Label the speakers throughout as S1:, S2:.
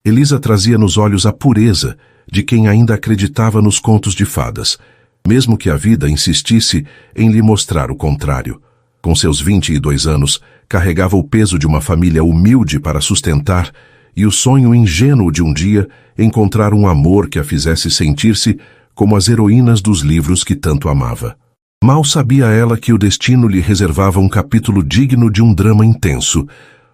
S1: Elisa trazia nos olhos a pureza de quem ainda acreditava nos contos de fadas, mesmo que a vida insistisse em lhe mostrar o contrário. Com seus 22 anos, carregava o peso de uma família humilde para sustentar e o sonho ingênuo de um dia encontrar um amor que a fizesse sentir-se como as heroínas dos livros que tanto amava. Mal sabia ela que o destino lhe reservava um capítulo digno de um drama intenso,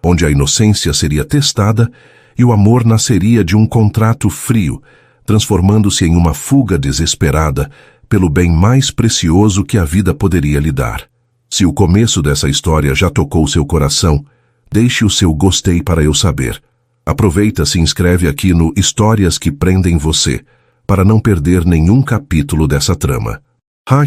S1: onde a inocência seria testada e o amor nasceria de um contrato frio, transformando-se em uma fuga desesperada pelo bem mais precioso que a vida poderia lhe dar. Se o começo dessa história já tocou seu coração, deixe o seu gostei para eu saber. Aproveita e se inscreve aqui no Histórias que Prendem Você, para não perder nenhum capítulo dessa trama.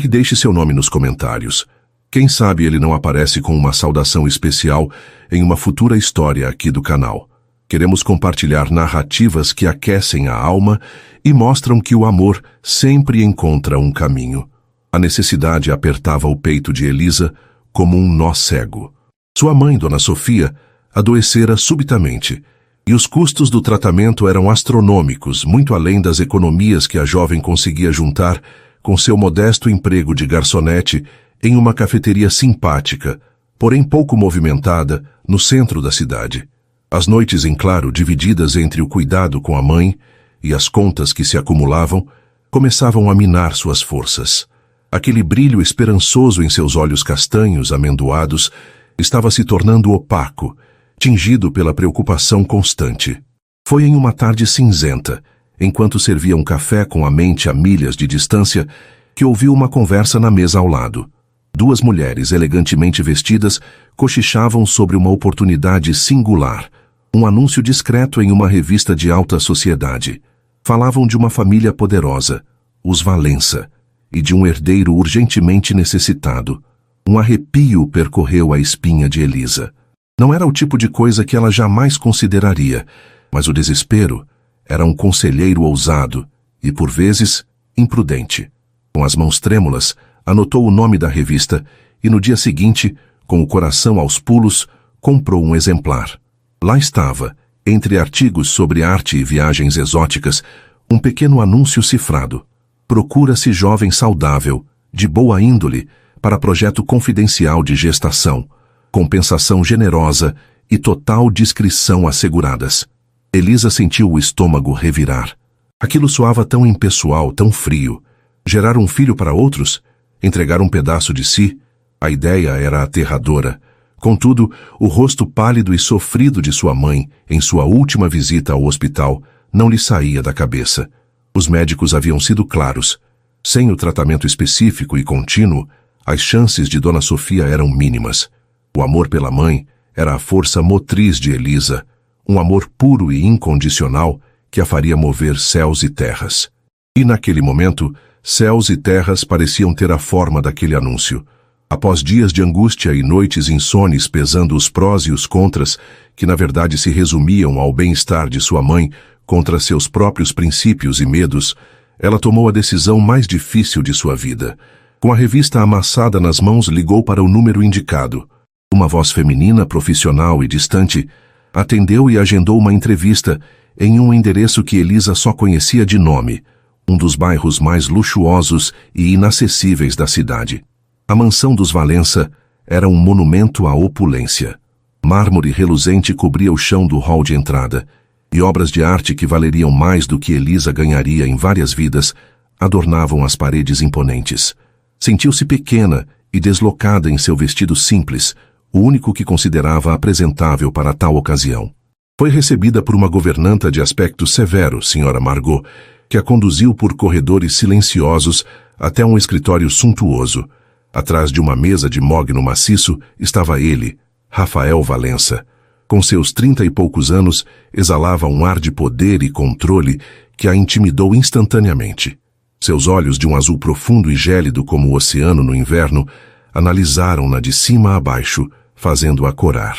S1: E deixe seu nome nos comentários. Quem sabe ele não aparece com uma saudação especial em uma futura história aqui do canal. Queremos compartilhar narrativas que aquecem a alma e mostram que o amor sempre encontra um caminho. A necessidade apertava o peito de Elisa como um nó cego. Sua mãe, Dona Sofia, adoecera subitamente, e os custos do tratamento eram astronômicos, muito além das economias que a jovem conseguia juntar com seu modesto emprego de garçonete em uma cafeteria simpática, porém pouco movimentada, no centro da cidade. As noites em claro, divididas entre o cuidado com a mãe e as contas que se acumulavam, começavam a minar suas forças. Aquele brilho esperançoso em seus olhos castanhos, amendoados, estava se tornando opaco, tingido pela preocupação constante. Foi em uma tarde cinzenta, enquanto servia um café com a mente a milhas de distância, que ouviu uma conversa na mesa ao lado. Duas mulheres elegantemente vestidas cochichavam sobre uma oportunidade singular, um anúncio discreto em uma revista de alta sociedade. Falavam de uma família poderosa, os Valença, e de um herdeiro urgentemente necessitado. Um arrepio percorreu a espinha de Elisa. Não era o tipo de coisa que ela jamais consideraria, mas o desespero era um conselheiro ousado e, por vezes, imprudente. Com as mãos trêmulas, anotou o nome da revista e, no dia seguinte, com o coração aos pulos, comprou um exemplar. Lá estava, entre artigos sobre arte e viagens exóticas, um pequeno anúncio cifrado. Procura-se jovem saudável, de boa índole, para projeto confidencial de gestação, compensação generosa e total discrição asseguradas. Elisa sentiu o estômago revirar. Aquilo soava tão impessoal, tão frio. Gerar um filho para outros? Entregar um pedaço de si? A ideia era aterradora. Contudo, o rosto pálido e sofrido de sua mãe, em sua última visita ao hospital, não lhe saía da cabeça. Os médicos haviam sido claros. Sem o tratamento específico e contínuo, as chances de Dona Sofia eram mínimas. O amor pela mãe era a força motriz de Elisa, um amor puro e incondicional que a faria mover céus e terras. E naquele momento, céus e terras pareciam ter a forma daquele anúncio. Após dias de angústia e noites insones pesando os prós e os contras, que na verdade se resumiam ao bem-estar de sua mãe contra seus próprios princípios e medos, ela tomou a decisão mais difícil de sua vida. Com a revista amassada nas mãos, ligou para o número indicado. Uma voz feminina, profissional e distante, atendeu e agendou uma entrevista em um endereço que Elisa só conhecia de nome, um dos bairros mais luxuosos e inacessíveis da cidade. A mansão dos Valença era um monumento à opulência. Mármore reluzente cobria o chão do hall de entrada, e obras de arte que valeriam mais do que Elisa ganharia em várias vidas adornavam as paredes imponentes. Sentiu-se pequena e deslocada em seu vestido simples, o único que considerava apresentável para tal ocasião. Foi recebida por uma governanta de aspecto severo, Sra. Margot, que a conduziu por corredores silenciosos até um escritório suntuoso. Atrás de uma mesa de mogno maciço estava ele, Rafael Valença. Com seus 30 e poucos anos, exalava um ar de poder e controle que a intimidou instantaneamente. Seus olhos, de um azul profundo e gélido como o oceano no inverno, analisaram-na de cima a baixo, fazendo-a corar.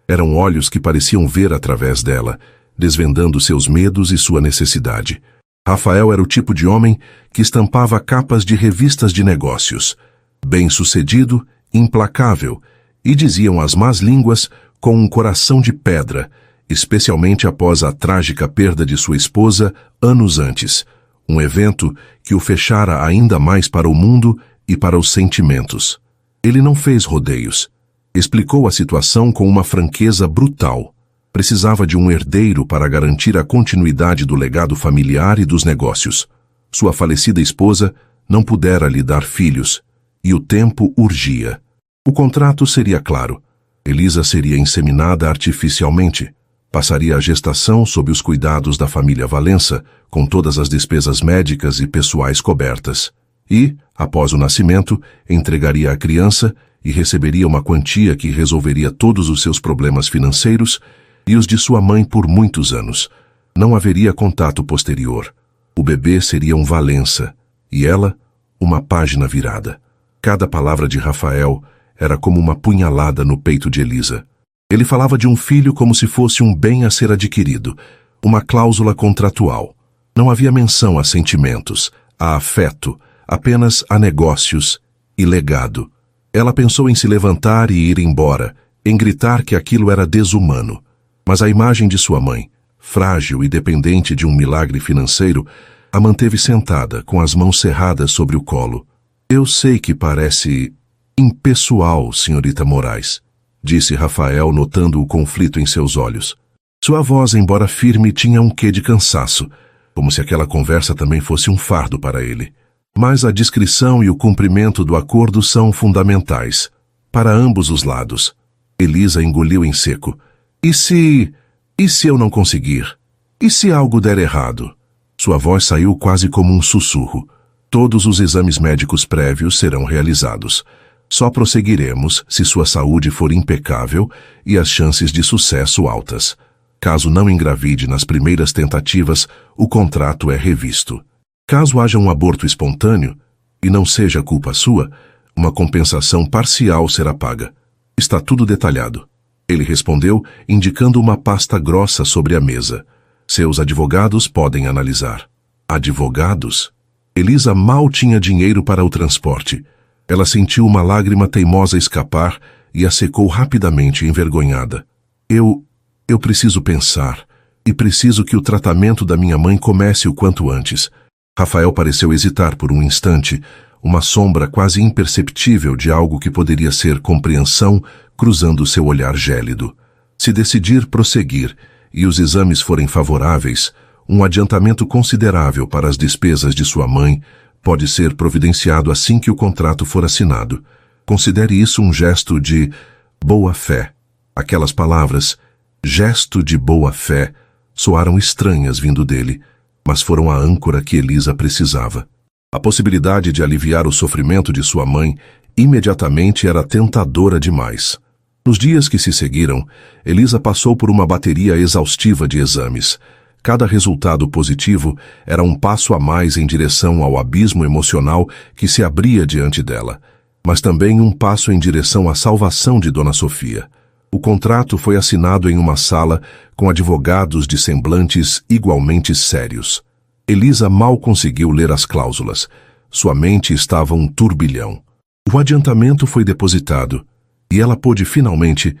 S1: Eram olhos que pareciam ver através dela, desvendando seus medos e sua necessidade. Rafael era o tipo de homem que estampava capas de revistas de negócios. Bem-sucedido, implacável, e diziam as más línguas, com um coração de pedra, especialmente após a trágica perda de sua esposa anos antes, um evento que o fechara ainda mais para o mundo e para os sentimentos. Ele não fez rodeios. Explicou a situação com uma franqueza brutal. Precisava de um herdeiro para garantir a continuidade do legado familiar e dos negócios. Sua falecida esposa não pudera lhe dar filhos, e o tempo urgia. O contrato seria claro. Elisa seria inseminada artificialmente. Passaria a gestação sob os cuidados da família Valença, com todas as despesas médicas e pessoais cobertas. E, após o nascimento, entregaria a criança e receberia uma quantia que resolveria todos os seus problemas financeiros e os de sua mãe por muitos anos. Não haveria contato posterior. O bebê seria um Valença, e ela, uma página virada. Cada palavra de Rafael era como uma punhalada no peito de Elisa. Ele falava de um filho como se fosse um bem a ser adquirido, uma cláusula contratual. Não havia menção a sentimentos, a afeto, apenas a negócios e legado. Ela pensou em se levantar e ir embora, em gritar que aquilo era desumano. Mas a imagem de sua mãe, frágil e dependente de um milagre financeiro, a manteve sentada, com as mãos cerradas sobre o colo. Eu sei que parece impessoal, senhorita Moraes, disse Rafael, notando o conflito em seus olhos. Sua voz, embora firme, tinha um quê de cansaço, como se aquela conversa também fosse um fardo para ele. Mas a discrição e o cumprimento do acordo são fundamentais, para ambos os lados. Elisa engoliu em seco. E se eu não conseguir? E se algo der errado? Sua voz saiu quase como um sussurro. Todos os exames médicos prévios serão realizados. Só prosseguiremos se sua saúde for impecável e as chances de sucesso altas. Caso não engravide nas primeiras tentativas, o contrato é revisto. Caso haja um aborto espontâneo, e não seja culpa sua, uma compensação parcial será paga. Está tudo detalhado. Ele respondeu, indicando uma pasta grossa sobre a mesa. Seus advogados podem analisar. Advogados? Elisa mal tinha dinheiro para o transporte. Ela sentiu uma lágrima teimosa escapar e a secou rapidamente, envergonhada. Eu preciso pensar, e preciso que o tratamento da minha mãe comece o quanto antes. Rafael pareceu hesitar por um instante, uma sombra quase imperceptível de algo que poderia ser compreensão cruzando seu olhar gélido. Se decidir prosseguir e os exames forem favoráveis, um adiantamento considerável para as despesas de sua mãe pode ser providenciado assim que o contrato for assinado. Considere isso um gesto de boa-fé. Aquelas palavras, gesto de boa-fé, soaram estranhas vindo dele, mas foram a âncora que Elisa precisava. A possibilidade de aliviar o sofrimento de sua mãe imediatamente era tentadora demais. Nos dias que se seguiram, Elisa passou por uma bateria exaustiva de exames. Cada resultado positivo era um passo a mais em direção ao abismo emocional que se abria diante dela, mas também um passo em direção à salvação de Dona Sofia. O contrato foi assinado em uma sala com advogados de semblantes igualmente sérios. Elisa mal conseguiu ler as cláusulas. Sua mente estava um turbilhão. O adiantamento foi depositado e ela pôde finalmente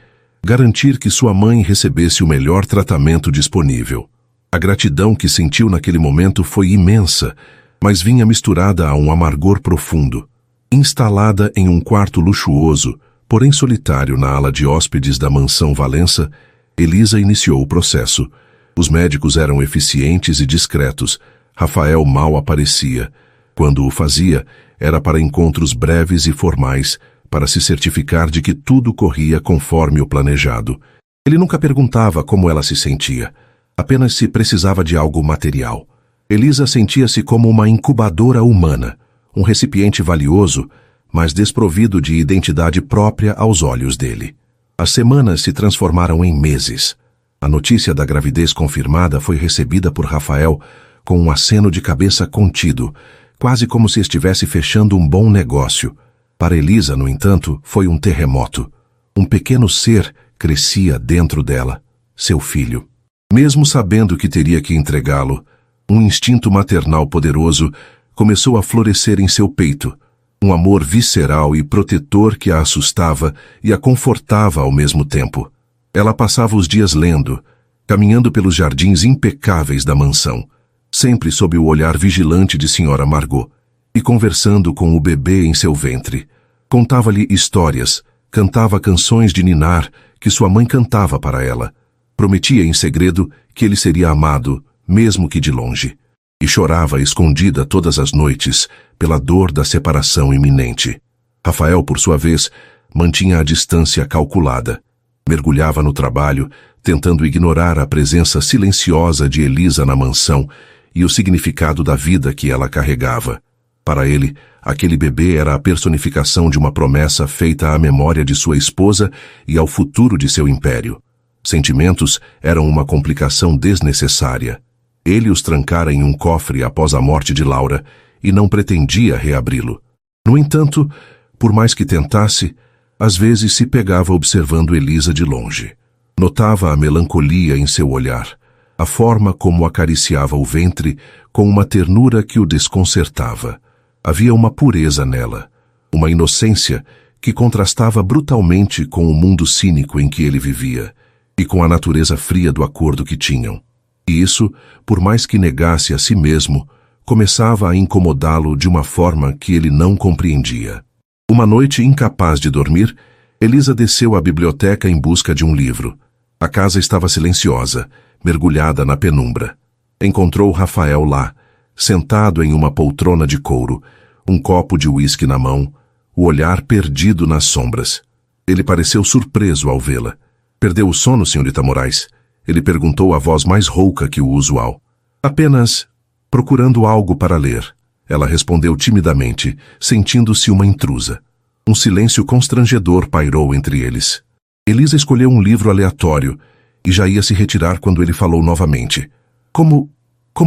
S1: garantir que sua mãe recebesse o melhor tratamento disponível. A gratidão que sentiu naquele momento foi imensa, mas vinha misturada a um amargor profundo. Instalada em um quarto luxuoso, porém solitário na ala de hóspedes da mansão Valença, Elisa iniciou o processo. Os médicos eram eficientes e discretos. Rafael mal aparecia. Quando o fazia, era para encontros breves e formais, para se certificar de que tudo corria conforme o planejado. Ele nunca perguntava como ela se sentia, apenas se precisava de algo material. Elisa sentia-se como uma incubadora humana, um recipiente valioso, mas desprovido de identidade própria aos olhos dele. As semanas se transformaram em meses. A notícia da gravidez confirmada foi recebida por Rafael com um aceno de cabeça contido, quase como se estivesse fechando um bom negócio. Para Elisa, no entanto, foi um terremoto. Um pequeno ser crescia dentro dela, seu filho. Mesmo sabendo que teria que entregá-lo, um instinto maternal poderoso começou a florescer em seu peito, um amor visceral e protetor que a assustava e a confortava ao mesmo tempo. Ela passava os dias lendo, caminhando pelos jardins impecáveis da mansão, sempre sob o olhar vigilante de Sra. Margot, e conversando com o bebê em seu ventre. Contava-lhe histórias, cantava canções de ninar que sua mãe cantava para ela. Prometia em segredo que ele seria amado, mesmo que de longe. E chorava escondida todas as noites pela dor da separação iminente. Rafael, por sua vez, mantinha a distância calculada. Mergulhava no trabalho, tentando ignorar a presença silenciosa de Elisa na mansão e o significado da vida que ela carregava. Para ele, aquele bebê era a personificação de uma promessa feita à memória de sua esposa e ao futuro de seu império. Sentimentos eram uma complicação desnecessária. Ele os trancara em um cofre após a morte de Laura e não pretendia reabri-lo. No entanto, por mais que tentasse, às vezes se pegava observando Elisa de longe. Notava a melancolia em seu olhar, a forma como acariciava o ventre com uma ternura que o desconcertava. Havia uma pureza nela, uma inocência que contrastava brutalmente com o mundo cínico em que ele vivia e com a natureza fria do acordo que tinham. E isso, por mais que negasse a si mesmo, começava a incomodá-lo de uma forma que ele não compreendia. Uma noite, incapaz de dormir, Elisa desceu à biblioteca em busca de um livro. A casa estava silenciosa, mergulhada na penumbra. Encontrou Rafael lá, sentado em uma poltrona de couro, um copo de uísque na mão, o olhar perdido nas sombras. Ele pareceu surpreso ao vê-la. Perdeu o sono, senhorita Moraes? Ele perguntou a voz mais rouca que o usual. Apenas procurando algo para ler. Ela respondeu timidamente, sentindo-se uma intrusa. Um silêncio constrangedor pairou entre eles. Elisa escolheu um livro aleatório e já ia se retirar quando ele falou novamente. Como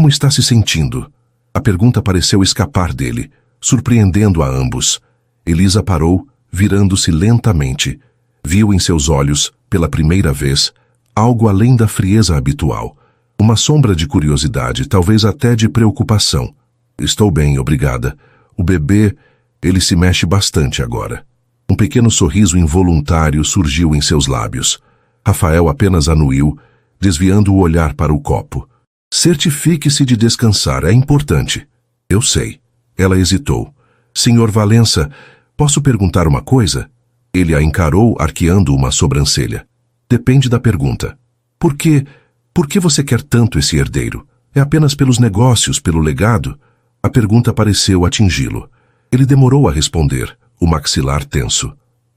S1: está se sentindo? A pergunta pareceu escapar dele, surpreendendo a ambos. Elisa parou, virando-se lentamente. Viu em seus olhos, pela primeira vez, algo além da frieza habitual. Uma sombra de curiosidade, talvez até de preocupação. Estou bem, obrigada. O bebê, ele se mexe bastante agora. Um pequeno sorriso involuntário surgiu em seus lábios. Rafael apenas anuiu, desviando o olhar para o copo. Certifique-se de descansar, é importante. Eu sei. Ela hesitou. Senhor Valença, posso perguntar uma coisa? Ele a encarou, arqueando uma sobrancelha. Depende da pergunta. Por que você quer tanto esse herdeiro? É apenas pelos negócios, pelo legado? A pergunta pareceu atingi-lo. Ele demorou a responder, o maxilar tenso.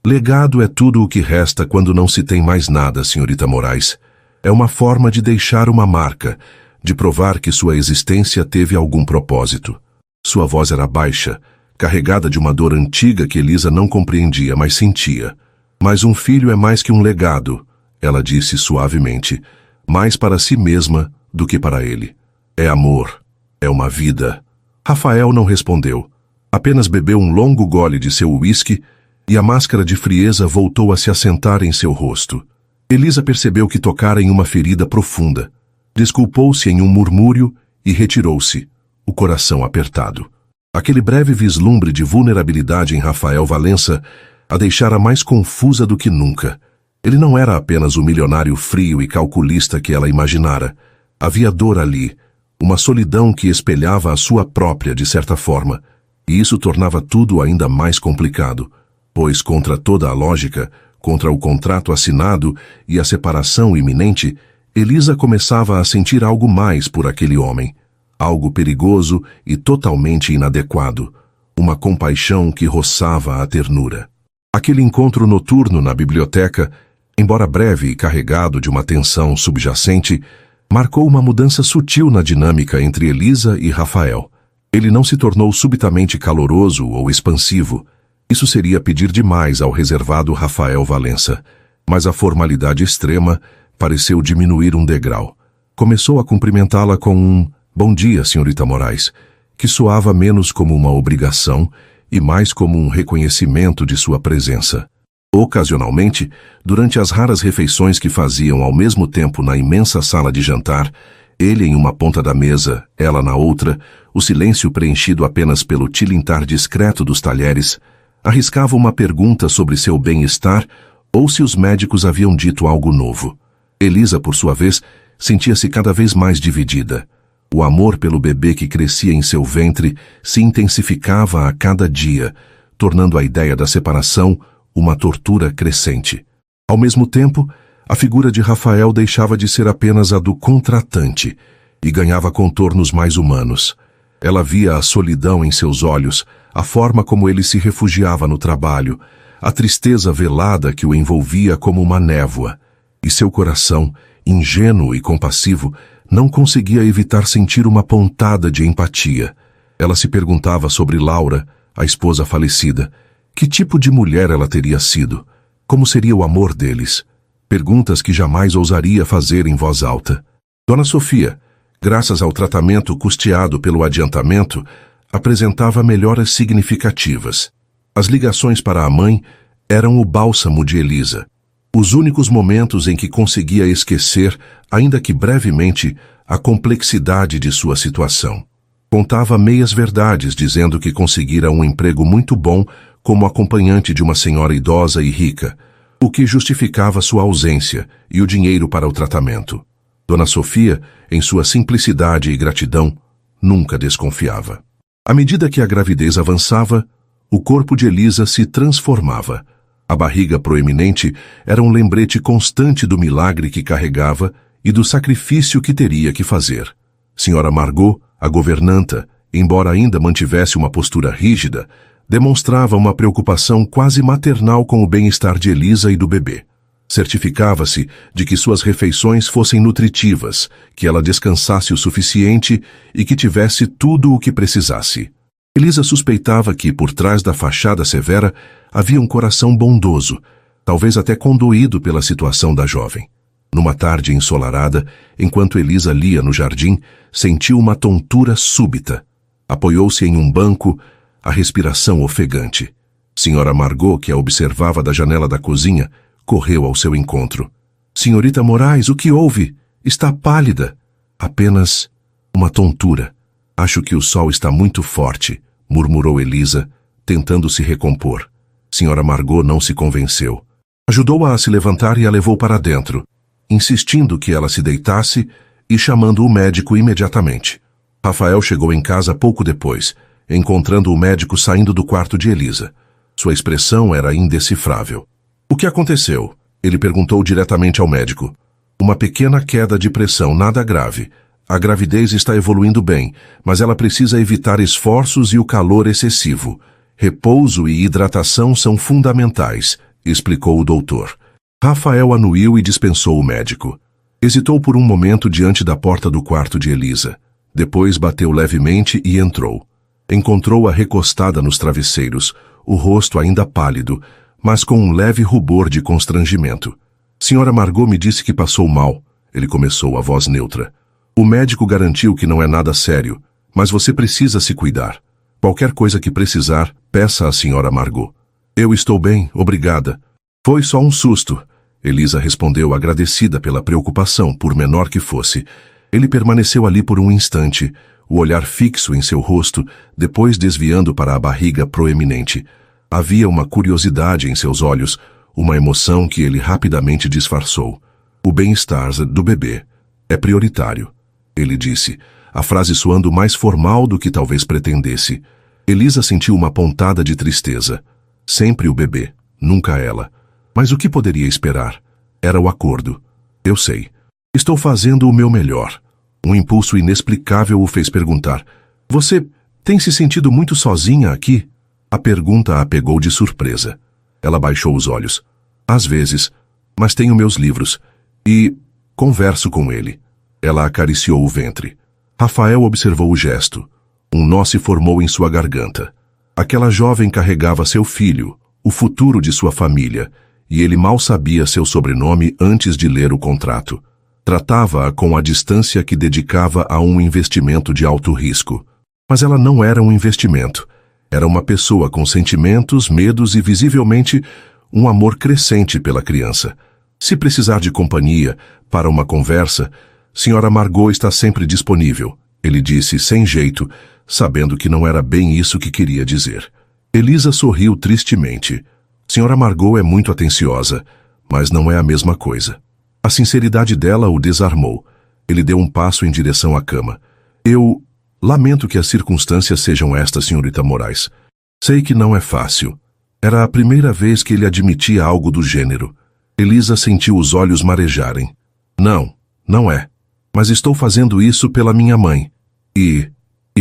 S1: Legado é tudo o que resta quando não se tem mais nada, senhorita Moraes. É uma forma de deixar uma marca, de provar que sua existência teve algum propósito. Sua voz era baixa, carregada de uma dor antiga que Elisa não compreendia, mas sentia. Mas um filho é mais que um legado, ela disse suavemente, mais para si mesma do que para ele. É amor, é uma vida. Rafael não respondeu. Apenas bebeu um longo gole de seu uísque e a máscara de frieza voltou a se assentar em seu rosto. Elisa percebeu que tocara em uma ferida profunda. Desculpou-se em um murmúrio e retirou-se, o coração apertado. Aquele breve vislumbre de vulnerabilidade em Rafael Valença a deixara mais confusa do que nunca. Ele não era apenas o milionário frio e calculista que ela imaginara. Havia dor ali, uma solidão que espelhava a sua própria, de certa forma, e isso tornava tudo ainda mais complicado, pois contra toda a lógica, contra o contrato assinado e a separação iminente, Elisa começava a sentir algo mais por aquele homem, algo perigoso e totalmente inadequado, uma compaixão que roçava a ternura. Aquele encontro noturno na biblioteca, embora breve e carregado de uma tensão subjacente, marcou uma mudança sutil na dinâmica entre Elisa e Rafael. Ele não se tornou subitamente caloroso ou expansivo. Isso seria pedir demais ao reservado Rafael Valença, mas a formalidade extrema pareceu diminuir um degrau. Começou a cumprimentá-la com um "Bom dia, senhorita Moraes", que soava menos como uma obrigação e mais como um reconhecimento de sua presença. Ocasionalmente, durante as raras refeições que faziam ao mesmo tempo na imensa sala de jantar, ele em uma ponta da mesa, ela na outra, o silêncio preenchido apenas pelo tilintar discreto dos talheres, arriscava uma pergunta sobre seu bem-estar ou se os médicos haviam dito algo novo. Elisa, por sua vez, sentia-se cada vez mais dividida. O amor pelo bebê que crescia em seu ventre se intensificava a cada dia, tornando a ideia da separação uma tortura crescente. Ao mesmo tempo, a figura de Rafael deixava de ser apenas a do contratante e ganhava contornos mais humanos. Ela via a solidão em seus olhos, a forma como ele se refugiava no trabalho, a tristeza velada que o envolvia como uma névoa, e seu coração, ingênuo e compassivo, não conseguia evitar sentir uma pontada de empatia. Ela se perguntava sobre Laura, a esposa falecida. Que tipo de mulher ela teria sido? Como seria o amor deles? Perguntas que jamais ousaria fazer em voz alta. Dona Sofia, graças ao tratamento custeado pelo adiantamento, apresentava melhoras significativas. As ligações para a mãe eram o bálsamo de Elisa. Os únicos momentos em que conseguia esquecer, ainda que brevemente, a complexidade de sua situação. Contava meias verdades dizendo que conseguira um emprego muito bom como acompanhante de uma senhora idosa e rica, o que justificava sua ausência e o dinheiro para o tratamento. Dona Sofia, em sua simplicidade e gratidão, nunca desconfiava. À medida que a gravidez avançava, o corpo de Elisa se transformava. A barriga proeminente era um lembrete constante do milagre que carregava e do sacrifício que teria que fazer. Senhora Margot, a governanta, embora ainda mantivesse uma postura rígida, demonstrava uma preocupação quase maternal com o bem-estar de Elisa e do bebê. Certificava-se de que suas refeições fossem nutritivas, que ela descansasse o suficiente e que tivesse tudo o que precisasse. Elisa suspeitava que, por trás da fachada severa, havia um coração bondoso, talvez até condoído pela situação da jovem. Numa tarde ensolarada, enquanto Elisa lia no jardim, sentiu uma tontura súbita. Apoiou-se em um banco, a respiração ofegante. Senhora Margot, que a observava da janela da cozinha, correu ao seu encontro. Senhorita Moraes, o que houve? Está pálida. Apenas uma tontura. Acho que o sol está muito forte, murmurou Elisa, tentando se recompor. Senhora Margot não se convenceu. Ajudou-a a se levantar e a levou para dentro, insistindo que ela se deitasse e chamando o médico imediatamente. Rafael chegou em casa pouco depois, encontrando o médico saindo do quarto de Elisa. Sua expressão era indecifrável. O que aconteceu? Ele perguntou diretamente ao médico. Uma pequena queda de pressão, nada grave. A gravidez está evoluindo bem, mas ela precisa evitar esforços e o calor excessivo. Repouso e hidratação são fundamentais, explicou o doutor. Rafael anuiu e dispensou o médico. Hesitou por um momento diante da porta do quarto de Elisa. Depois bateu levemente e entrou. Encontrou-a recostada nos travesseiros, o rosto ainda pálido, mas com um leve rubor de constrangimento. Senhora Margot me disse que passou mal, ele começou a voz neutra. O médico garantiu que não é nada sério, mas você precisa se cuidar. Qualquer coisa que precisar, peça à senhora Margot. Eu estou bem, obrigada. Foi só um susto. Elisa respondeu agradecida pela preocupação, por menor que fosse. Ele permaneceu ali por um instante, o olhar fixo em seu rosto, depois desviando para a barriga proeminente. Havia uma curiosidade em seus olhos, uma emoção que ele rapidamente disfarçou. O bem-estar do bebê é prioritário, ele disse, a frase soando mais formal do que talvez pretendesse. Elisa sentiu uma pontada de tristeza. Sempre o bebê, nunca ela. Mas o que poderia esperar? Era o acordo. Eu sei. Estou fazendo o meu melhor. Um impulso inexplicável o fez perguntar. Você tem se sentido muito sozinha aqui? A pergunta a pegou de surpresa. Ela baixou os olhos. Às vezes, mas tenho meus livros. E converso com ele. Ela acariciou o ventre. Rafael observou o gesto. Um nó se formou em sua garganta. Aquela jovem carregava seu filho, o futuro de sua família, e ele mal sabia seu sobrenome antes de ler o contrato. Tratava-a com a distância que dedicava a um investimento de alto risco. Mas ela não era um investimento. Era uma pessoa com sentimentos, medos e, visivelmente, um amor crescente pela criança. Se precisar de companhia, para uma conversa, Senhora Margot está sempre disponível, ele disse sem jeito, sabendo que não era bem isso que queria dizer. Elisa sorriu tristemente. Senhora Margot é muito atenciosa, mas não é a mesma coisa. A sinceridade dela o desarmou. Ele deu um passo em direção à cama. Eu lamento que as circunstâncias sejam estas, senhorita Moraes. Sei que não é fácil. Era a primeira vez que ele admitia algo do gênero. Elisa sentiu os olhos marejarem. Não, não é. Mas estou fazendo isso pela minha mãe. E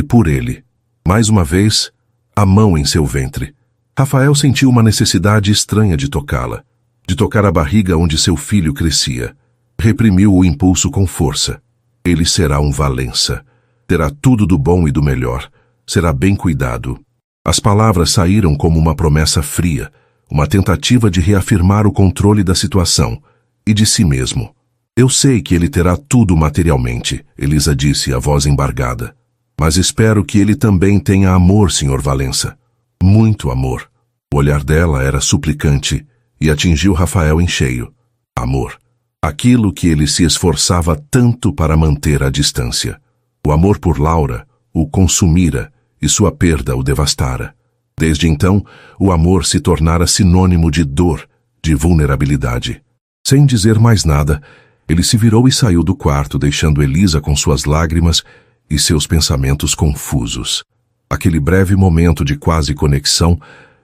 S1: por ele. Mais uma vez, a mão em seu ventre. Rafael sentiu uma necessidade estranha de tocá-la, de tocar a barriga onde seu filho crescia. Reprimiu o impulso com força. Ele será um Valença. Terá tudo do bom e do melhor. Será bem cuidado. As palavras saíram como uma promessa fria, uma tentativa de reafirmar o controle da situação e de si mesmo. Eu sei que ele terá tudo materialmente, Elisa disse, a voz embargada. Mas espero que ele também tenha amor, Sr. Valença. Muito amor. O olhar dela era suplicante e atingiu Rafael em cheio. Amor. Aquilo que ele se esforçava tanto para manter à distância. O amor por Laura o consumira e sua perda o devastara. Desde então, o amor se tornara sinônimo de dor, de vulnerabilidade. Sem dizer mais nada, ele se virou e saiu do quarto, deixando Elisa com suas lágrimas e seus pensamentos confusos. Aquele breve momento de quase conexão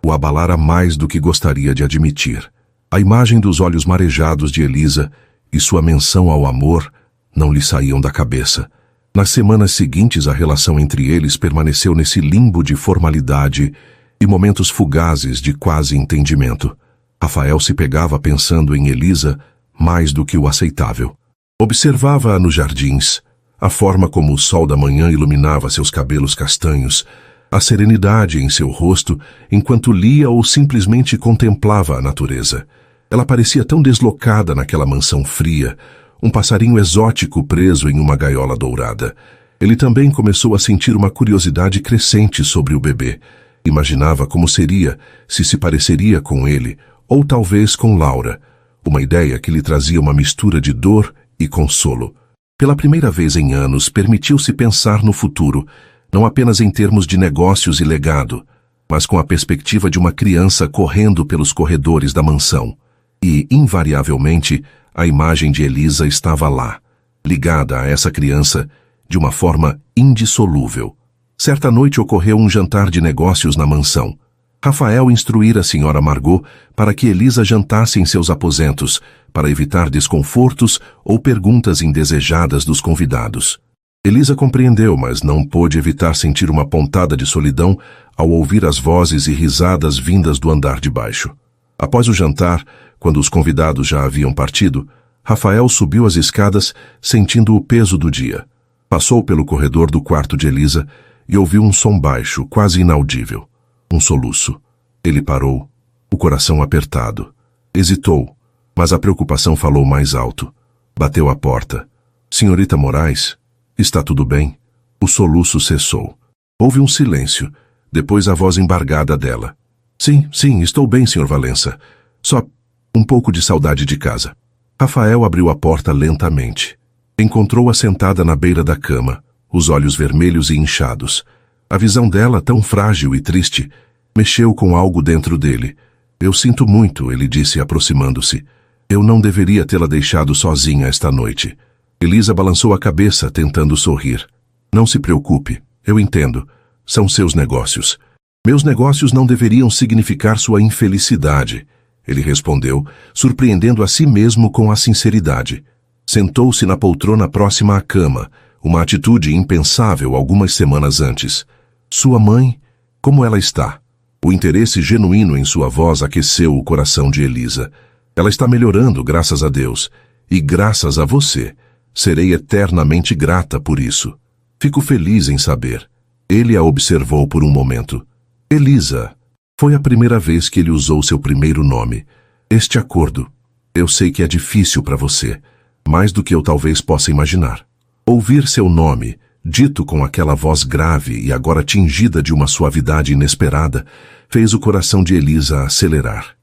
S1: o abalara mais do que gostaria de admitir. A imagem dos olhos marejados de Elisa e sua menção ao amor não lhe saíam da cabeça. Nas semanas seguintes, a relação entre eles permaneceu nesse limbo de formalidade e momentos fugazes de quase entendimento. Rafael se pegava pensando em Elisa mais do que o aceitável. Observava-a nos jardins, a forma como o sol da manhã iluminava seus cabelos castanhos, a serenidade em seu rosto enquanto lia ou simplesmente contemplava a natureza. Ela parecia tão deslocada naquela mansão fria, um passarinho exótico preso em uma gaiola dourada. Ele também começou a sentir uma curiosidade crescente sobre o bebê. Imaginava como seria, se pareceria com ele, ou talvez com Laura. Uma ideia que lhe trazia uma mistura de dor e consolo. Pela primeira vez em anos, permitiu-se pensar no futuro, não apenas em termos de negócios e legado, mas com a perspectiva de uma criança correndo pelos corredores da mansão. E, invariavelmente, a imagem de Elisa estava lá, ligada a essa criança de uma forma indissolúvel. Certa noite ocorreu um jantar de negócios na mansão. Rafael instruíra a senhora Margot para que Elisa jantasse em seus aposentos, para evitar desconfortos ou perguntas indesejadas dos convidados. Elisa compreendeu, mas não pôde evitar sentir uma pontada de solidão ao ouvir as vozes e risadas vindas do andar de baixo. Após o jantar, quando os convidados já haviam partido, Rafael subiu as escadas sentindo o peso do dia. Passou pelo corredor do quarto de Elisa e ouviu um som baixo, quase inaudível. Um soluço. Ele parou, o coração apertado. Hesitou, mas a preocupação falou mais alto. Bateu à porta. Senhorita Moraes, está tudo bem? O soluço cessou. Houve um silêncio, depois a voz embargada dela. Sim, estou bem, Sr. Valença. Só um pouco de saudade de casa. Rafael abriu a porta lentamente. Encontrou-a sentada na beira da cama, os olhos vermelhos e inchados. A visão dela, tão frágil e triste, mexeu com algo dentro dele. Eu sinto muito, ele disse, aproximando-se. Eu não deveria tê-la deixado sozinha esta noite. Elisa balançou a cabeça, tentando sorrir. Não se preocupe, eu entendo. São seus negócios. Meus negócios não deveriam significar sua infelicidade, ele respondeu, surpreendendo a si mesmo com a sinceridade. Sentou-se na poltrona próxima à cama, uma atitude impensável algumas semanas antes. Sua mãe, como ela está? O interesse genuíno em sua voz aqueceu o coração de Elisa. Ela está melhorando, graças a Deus. E graças a você. Serei eternamente grata por isso. Fico feliz em saber. Ele a observou por um momento. Elisa. Foi a primeira vez que ele usou seu primeiro nome. Este acordo. Eu sei que é difícil para você, mais do que eu talvez possa imaginar. Ouvir seu nome, dito com aquela voz grave e agora tingida de uma suavidade inesperada, fez o coração de Elisa acelerar.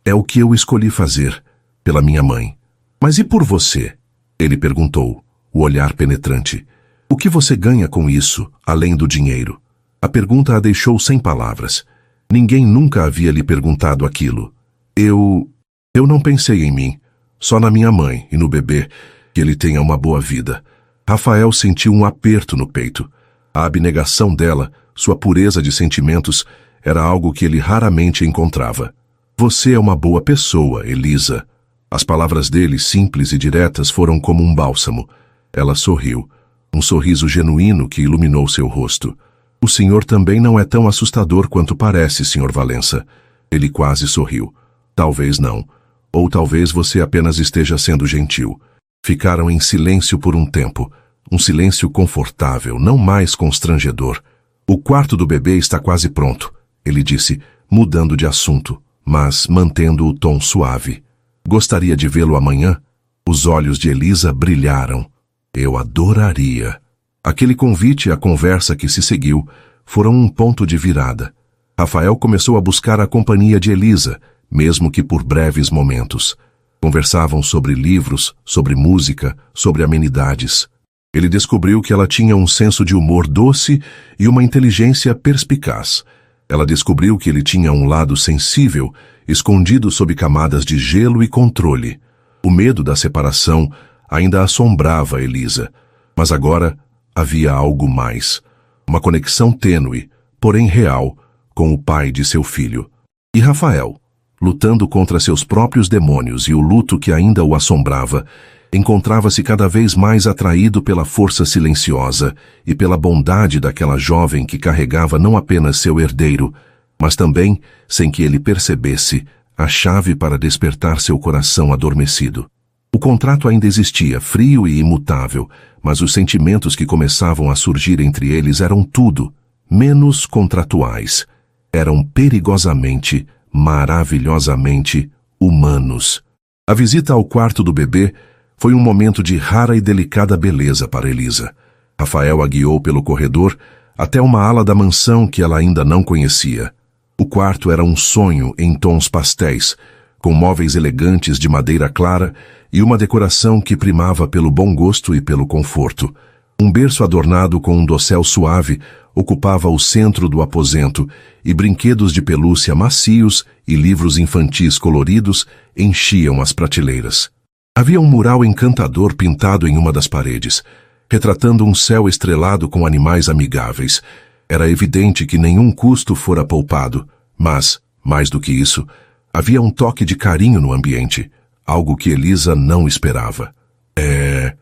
S1: É o que eu escolhi fazer, pela minha mãe. Mas e por você? Ele perguntou, o olhar penetrante. O que você ganha com isso, além do dinheiro? A pergunta a deixou sem palavras. Ninguém nunca havia lhe perguntado aquilo. Eu não pensei em mim, só na minha mãe e no bebê. Que ele tenha uma boa vida. Rafael sentiu um aperto no peito. A abnegação dela, sua pureza de sentimentos, era algo que ele raramente encontrava. Você é uma boa pessoa, Elisa. As palavras dele, simples e diretas, foram como um bálsamo. Ela sorriu. Um sorriso genuíno que iluminou seu rosto. O senhor também não é tão assustador quanto parece, Sr. Valença. Ele quase sorriu. Talvez não. Ou talvez você apenas esteja sendo gentil. Ficaram em silêncio por um tempo. Um silêncio confortável, não mais constrangedor. O quarto do bebê está quase pronto, ele disse, mudando de assunto, mas mantendo o tom suave. Gostaria de vê-lo amanhã? Os olhos de Elisa brilharam. Eu adoraria. Aquele convite e a conversa que se seguiu foram um ponto de virada. Rafael começou a buscar a companhia de Elisa, mesmo que por breves momentos. Conversavam sobre livros, sobre música, sobre amenidades. Ele descobriu que ela tinha um senso de humor doce e uma inteligência perspicaz. Ela descobriu que ele tinha um lado sensível, escondido sob camadas de gelo e controle. O medo da separação ainda assombrava Elisa, mas agora havia algo mais. Uma conexão tênue, porém real, com o pai de seu filho. E Rafael, lutando contra seus próprios demônios e o luto que ainda o assombrava, encontrava-se cada vez mais atraído pela força silenciosa e pela bondade daquela jovem que carregava não apenas seu herdeiro, mas também, sem que ele percebesse, a chave para despertar seu coração adormecido. O contrato ainda existia, frio e imutável, mas os sentimentos que começavam a surgir entre eles eram tudo, menos contratuais. Eram perigosamente, maravilhosamente humanos. A visita ao quarto do bebê foi um momento de rara e delicada beleza para Elisa. Rafael a guiou pelo corredor até uma ala da mansão que ela ainda não conhecia. O quarto era um sonho em tons pastéis, com móveis elegantes de madeira clara e uma decoração que primava pelo bom gosto e pelo conforto. Um berço adornado com um dossel suave ocupava o centro do aposento e brinquedos de pelúcia macios e livros infantis coloridos enchiam as prateleiras. Havia um mural encantador pintado em uma das paredes, retratando um céu estrelado com animais amigáveis. Era evidente que nenhum custo fora poupado, mas, mais do que isso, havia um toque de carinho no ambiente, algo que Elisa não esperava. É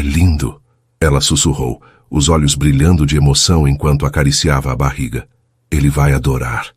S1: lindo, ela sussurrou, os olhos brilhando de emoção enquanto acariciava a barriga. Ele vai adorar.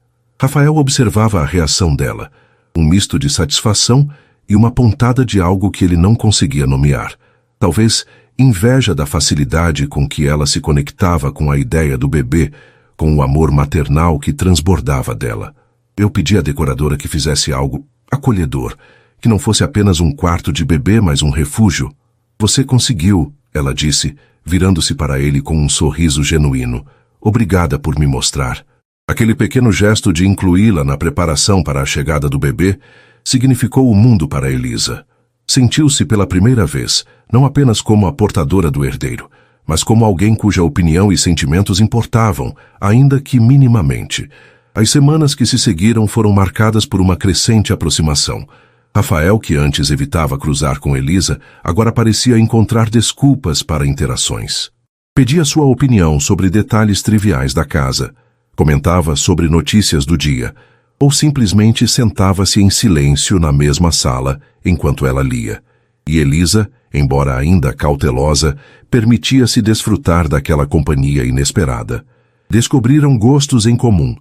S1: Rafael observava a reação dela, um misto de satisfação e uma pontada de algo que ele não conseguia nomear. Talvez inveja da facilidade com que ela se conectava com a ideia do bebê, com o amor maternal que transbordava dela. Eu pedi à decoradora que fizesse algo acolhedor, que não fosse apenas um quarto de bebê, mas um refúgio. Você conseguiu, ela disse, virando-se para ele com um sorriso genuíno. Obrigada por me mostrar. Aquele pequeno gesto de incluí-la na preparação para a chegada do bebê significou o mundo para Elisa. Sentiu-se pela primeira vez, não apenas como a portadora do herdeiro, mas como alguém cuja opinião e sentimentos importavam, ainda que minimamente. As semanas que se seguiram foram marcadas por uma crescente aproximação. Rafael, que antes evitava cruzar com Elisa, agora parecia encontrar desculpas para interações. Pedia sua opinião sobre detalhes triviais da casa, comentava sobre notícias do dia, ou simplesmente sentava-se em silêncio na mesma sala enquanto ela lia. E Elisa, embora ainda cautelosa, permitia-se desfrutar daquela companhia inesperada. Descobriram gostos em comum.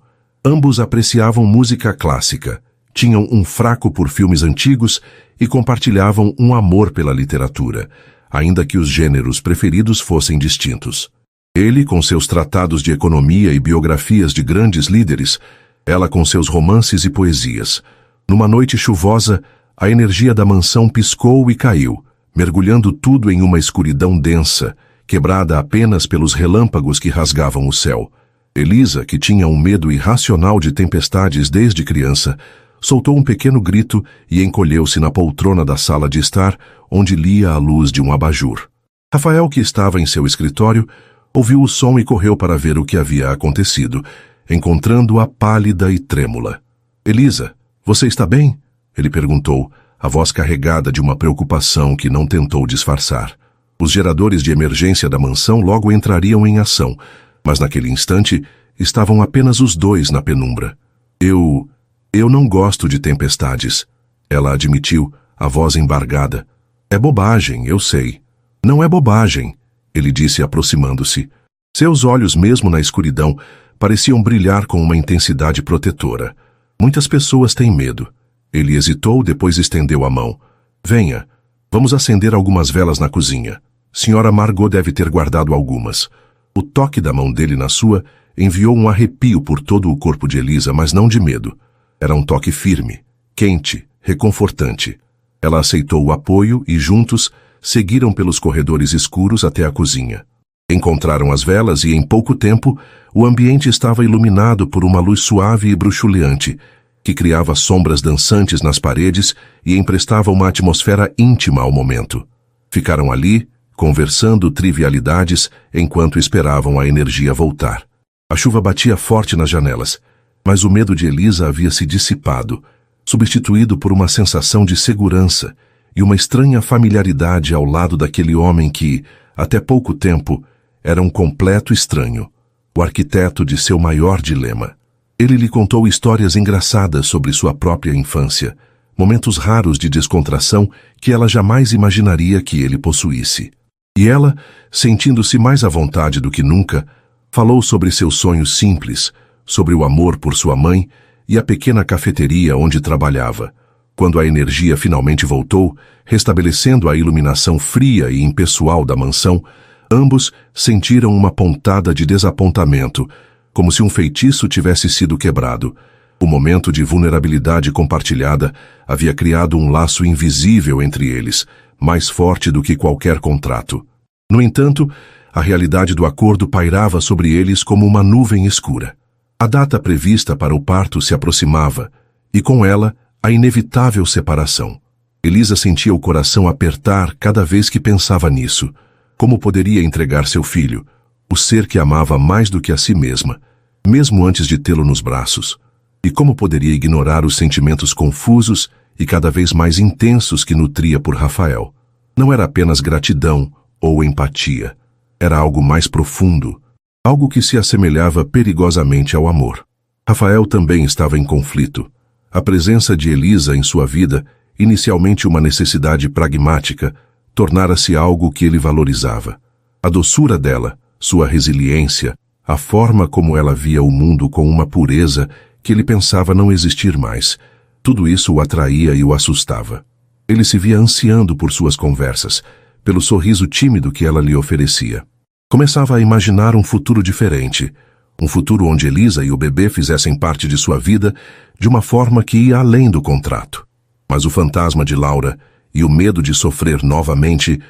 S1: Ambos apreciavam música clássica, tinham um fraco por filmes antigos e compartilhavam um amor pela literatura, ainda que os gêneros preferidos fossem distintos. Ele com seus tratados de economia e biografias de grandes líderes, ela com seus romances e poesias. Numa noite chuvosa, a energia da mansão piscou e caiu, mergulhando tudo em uma escuridão densa, quebrada apenas pelos relâmpagos que rasgavam o céu. Elisa, que tinha um medo irracional de tempestades desde criança, soltou um pequeno grito e encolheu-se na poltrona da sala de estar, onde lia à luz de um abajur. Rafael, que estava em seu escritório, ouviu o som e correu para ver o que havia acontecido, encontrando-a pálida e trêmula. — Elisa, você está bem? Ele perguntou, a voz carregada de uma preocupação que não tentou disfarçar. Os geradores de emergência da mansão logo entrariam em ação, mas naquele instante estavam apenas os dois na penumbra. Eu não gosto de tempestades, ela admitiu, a voz embargada. É bobagem, eu sei. Não é bobagem, ele disse aproximando-se. Seus olhos, mesmo na escuridão, pareciam brilhar com uma intensidade protetora. Muitas pessoas têm medo. Ele hesitou, depois estendeu a mão. Venha, vamos acender algumas velas na cozinha. Senhora Margot deve ter guardado algumas. O toque da mão dele na sua enviou um arrepio por todo o corpo de Elisa, mas não de medo. Era um toque firme, quente, reconfortante. Ela aceitou o apoio e, juntos, seguiram pelos corredores escuros até a cozinha. Encontraram as velas e, em pouco tempo, o ambiente estava iluminado por uma luz suave e bruxuleante, que criava sombras dançantes nas paredes e emprestava uma atmosfera íntima ao momento. Ficaram ali, conversando trivialidades, enquanto esperavam a energia voltar. A chuva batia forte nas janelas, mas o medo de Elisa havia se dissipado, substituído por uma sensação de segurança e uma estranha familiaridade ao lado daquele homem que, até pouco tempo, era um completo estranho, o arquiteto de seu maior dilema. Ele lhe contou histórias engraçadas sobre sua própria infância, momentos raros de descontração que ela jamais imaginaria que ele possuísse. E ela, sentindo-se mais à vontade do que nunca, falou sobre seus sonhos simples, sobre o amor por sua mãe e a pequena cafeteria onde trabalhava. Quando a energia finalmente voltou, restabelecendo a iluminação fria e impessoal da mansão, ambos sentiram uma pontada de desapontamento, como se um feitiço tivesse sido quebrado. O momento de vulnerabilidade compartilhada havia criado um laço invisível entre eles, mais forte do que qualquer contrato. No entanto, a realidade do acordo pairava sobre eles como uma nuvem escura. A data prevista para o parto se aproximava, e com ela, a inevitável separação. Elisa sentia o coração apertar cada vez que pensava nisso. Como poderia entregar seu filho, o ser que amava mais do que a si mesma, mesmo antes de tê-lo nos braços? E como poderia ignorar os sentimentos confusos e cada vez mais intensos que nutria por Rafael? Não era apenas gratidão ou empatia. Era algo mais profundo, algo que se assemelhava perigosamente ao amor. Rafael também estava em conflito. A presença de Elisa em sua vida, inicialmente uma necessidade pragmática, tornara-se algo que ele valorizava. A doçura dela, sua resiliência, a forma como ela via o mundo com uma pureza que ele pensava não existir mais, tudo isso o atraía e o assustava. Ele se via ansiando por suas conversas, pelo sorriso tímido que ela lhe oferecia. Começava a imaginar um futuro diferente, um futuro onde Elisa e o bebê fizessem parte de sua vida de uma forma que ia além do contrato. Mas o fantasma de Laura e o medo de sofrer novamente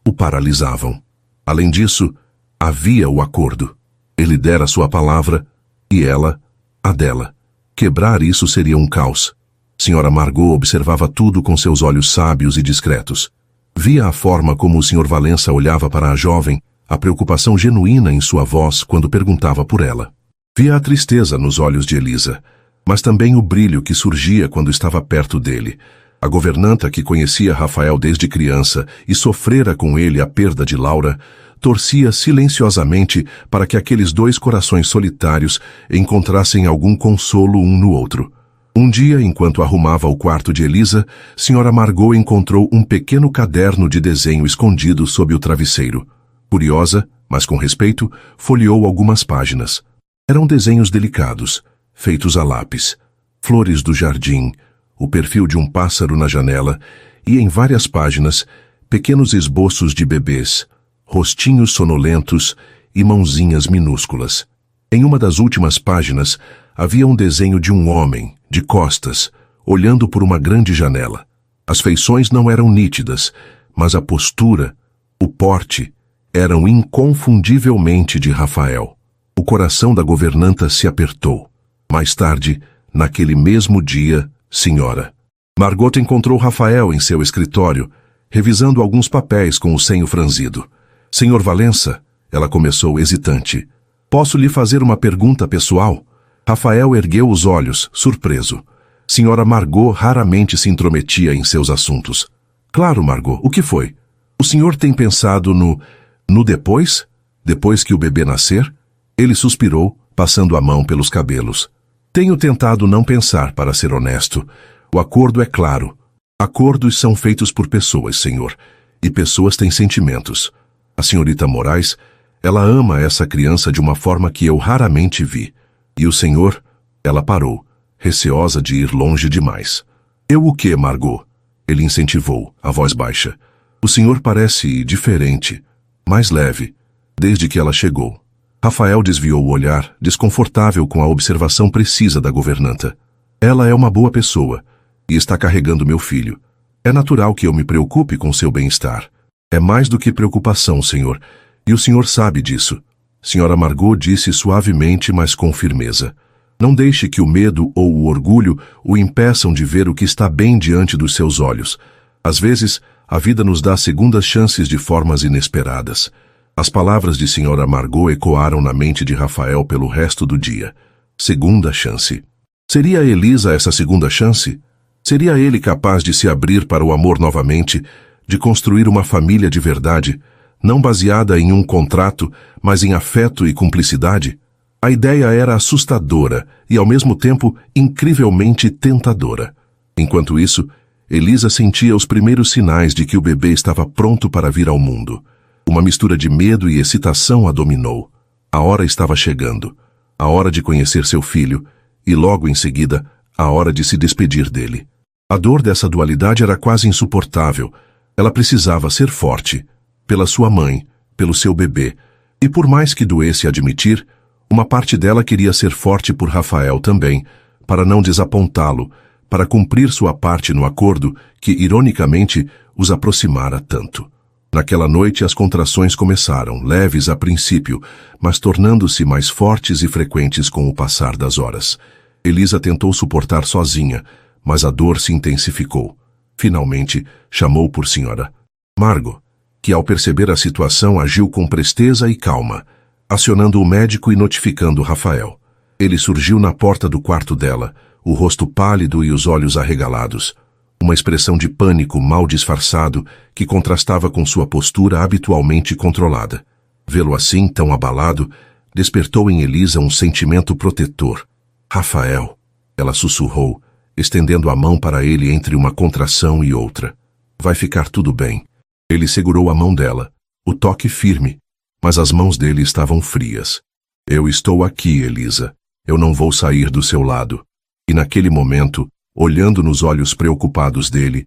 S1: o paralisavam. Além disso, havia o acordo. Ele dera sua palavra e ela, a dela. Quebrar isso seria um caos. Senhora Margot observava tudo com seus olhos sábios e discretos. Via a forma como o Sr. Valença olhava para a jovem, a preocupação genuína em sua voz quando perguntava por ela. Via a tristeza nos olhos de Elisa, mas também o brilho que surgia quando estava perto dele. A governanta, que conhecia Rafael desde criança e sofrera com ele a perda de Laura, torcia silenciosamente para que aqueles dois corações solitários encontrassem algum consolo um no outro. Um dia, enquanto arrumava o quarto de Elisa, Sra. Margot encontrou um pequeno caderno de desenho escondido sob o travesseiro. Curiosa, mas com respeito, folheou algumas páginas. Eram desenhos delicados, feitos a lápis, flores do jardim, o perfil de um pássaro na janela e, em várias páginas, pequenos esboços de bebês, rostinhos sonolentos e mãozinhas minúsculas. Em uma das últimas páginas, havia um desenho de um homem, de costas, olhando por uma grande janela. As feições não eram nítidas, mas a postura, o porte, eram inconfundivelmente de Rafael. O coração da governanta se apertou. Mais tarde, naquele mesmo dia, Senhora Margot encontrou Rafael em seu escritório, revisando alguns papéis com o senho franzido. Sr. Valença, ela começou hesitante. Posso lhe fazer uma pergunta pessoal? Rafael ergueu os olhos, surpreso. Senhora Margot raramente se intrometia em seus assuntos. Claro, Margot, o que foi? O senhor tem pensado no depois? Depois que o bebê nascer? Ele suspirou, passando a mão pelos cabelos. Tenho tentado não pensar, para ser honesto. O acordo é claro. Acordos são feitos por pessoas, senhor. E pessoas têm sentimentos. A senhorita Moraes, ela ama essa criança de uma forma que eu raramente vi. E o senhor? Ela parou, receosa de ir longe demais. Eu o quê, Margot? Ele incentivou, a voz baixa. O senhor parece diferente, mais leve, desde que ela chegou. Rafael desviou o olhar, desconfortável com a observação precisa da governanta. Ela é uma boa pessoa e está carregando meu filho. É natural que eu me preocupe com seu bem-estar. É mais do que preocupação, senhor, e o senhor sabe disso. Senhora Margot disse suavemente, mas com firmeza. Não deixe que o medo ou o orgulho o impeçam de ver o que está bem diante dos seus olhos. Às vezes, a vida nos dá segundas chances de formas inesperadas. As palavras de Senhora Margot ecoaram na mente de Rafael pelo resto do dia. Segunda chance. Seria Elisa essa segunda chance? Seria ele capaz de se abrir para o amor novamente, de construir uma família de verdade, não baseada em um contrato, mas em afeto e cumplicidade? A ideia era assustadora e, ao mesmo tempo, incrivelmente tentadora. Enquanto isso, Elisa sentia os primeiros sinais de que o bebê estava pronto para vir ao mundo. Uma mistura de medo e excitação a dominou. A hora estava chegando. A hora de conhecer seu filho e, logo em seguida, a hora de se despedir dele. A dor dessa dualidade era quase insuportável. Ela precisava ser forte, pela sua mãe, pelo seu bebê, e por mais que doesse admitir, uma parte dela queria ser forte por Rafael também, para não desapontá-lo, para cumprir sua parte no acordo que, ironicamente, os aproximara tanto. Naquela noite as contrações começaram, leves a princípio, mas tornando-se mais fortes e frequentes com o passar das horas. Elisa tentou suportar sozinha, mas a dor se intensificou. Finalmente, chamou por Senhora Margot, que ao perceber a situação agiu com presteza e calma, acionando o médico e notificando Rafael. Ele surgiu na porta do quarto dela, o rosto pálido e os olhos arregalados. Uma expressão de pânico mal disfarçado que contrastava com sua postura habitualmente controlada. Vê-lo assim, tão abalado, despertou em Elisa um sentimento protetor. Rafael, ela sussurrou, estendendo a mão para ele entre uma contração e outra. Vai ficar tudo bem. Ele segurou a mão dela, o toque firme, mas as mãos dele estavam frias. Eu estou aqui, Elisa. Eu não vou sair do seu lado. E naquele momento, olhando nos olhos preocupados dele,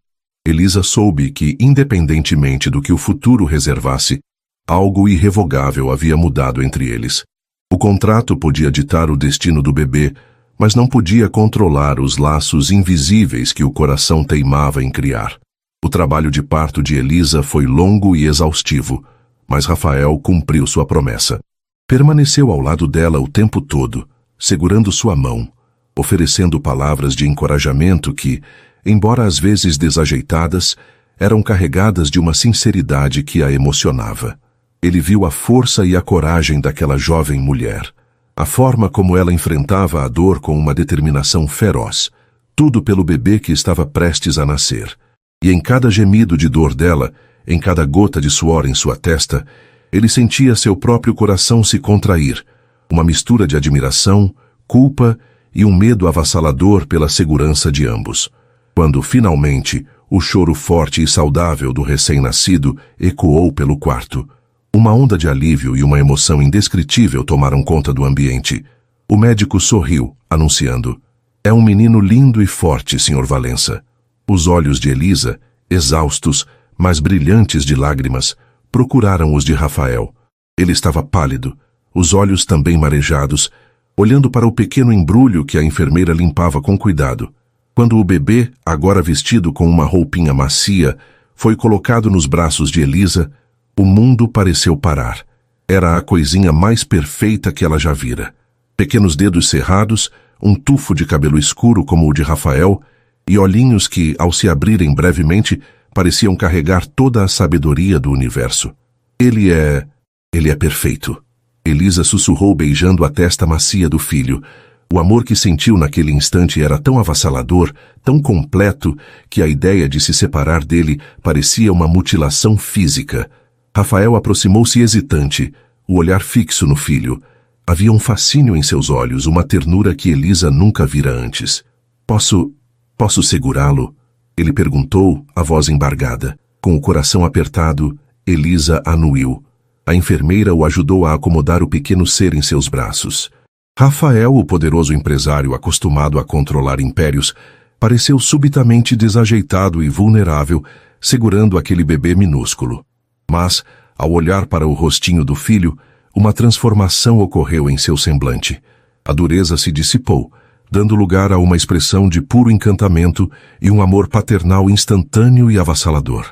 S1: Elisa soube que, independentemente do que o futuro reservasse, algo irrevogável havia mudado entre eles. O contrato podia ditar o destino do bebê, mas não podia controlar os laços invisíveis que o coração teimava em criar. O trabalho de parto de Elisa foi longo e exaustivo, mas Rafael cumpriu sua promessa. Permaneceu ao lado dela o tempo todo, segurando sua mão, oferecendo palavras de encorajamento que, embora às vezes desajeitadas, eram carregadas de uma sinceridade que a emocionava. Ele viu a força e a coragem daquela jovem mulher, a forma como ela enfrentava a dor com uma determinação feroz, tudo pelo bebê que estava prestes a nascer. E em cada gemido de dor dela, em cada gota de suor em sua testa, ele sentia seu próprio coração se contrair, uma mistura de admiração, culpa e um medo avassalador pela segurança de ambos. Quando, finalmente, o choro forte e saudável do recém-nascido ecoou pelo quarto, uma onda de alívio e uma emoção indescritível tomaram conta do ambiente. O médico sorriu, anunciando: "É um menino lindo e forte, Sr. Valença." Os olhos de Elisa, exaustos, mas brilhantes de lágrimas, procuraram os de Rafael. Ele estava pálido, os olhos também marejados, olhando para o pequeno embrulho que a enfermeira limpava com cuidado. Quando o bebê, agora vestido com uma roupinha macia, foi colocado nos braços de Elisa, o mundo pareceu parar. Era a coisinha mais perfeita que ela já vira. Pequenos dedos cerrados, um tufo de cabelo escuro como o de Rafael, e olhinhos que, ao se abrirem brevemente, pareciam carregar toda a sabedoria do universo. Ele é perfeito. Elisa sussurrou beijando a testa macia do filho, O amor que sentiu naquele instante era tão avassalador, tão completo, que a ideia de se separar dele parecia uma mutilação física. Rafael aproximou-se hesitante, o olhar fixo no filho. Havia um fascínio em seus olhos, uma ternura que Elisa nunca vira antes. Posso segurá-lo? Ele perguntou, a voz embargada. Com o coração apertado, Elisa anuiu. A enfermeira o ajudou a acomodar o pequeno ser em seus braços. Rafael, o poderoso empresário acostumado a controlar impérios, pareceu subitamente desajeitado e vulnerável, segurando aquele bebê minúsculo. Mas, ao olhar para o rostinho do filho, uma transformação ocorreu em seu semblante. A dureza se dissipou, dando lugar a uma expressão de puro encantamento e um amor paternal instantâneo e avassalador.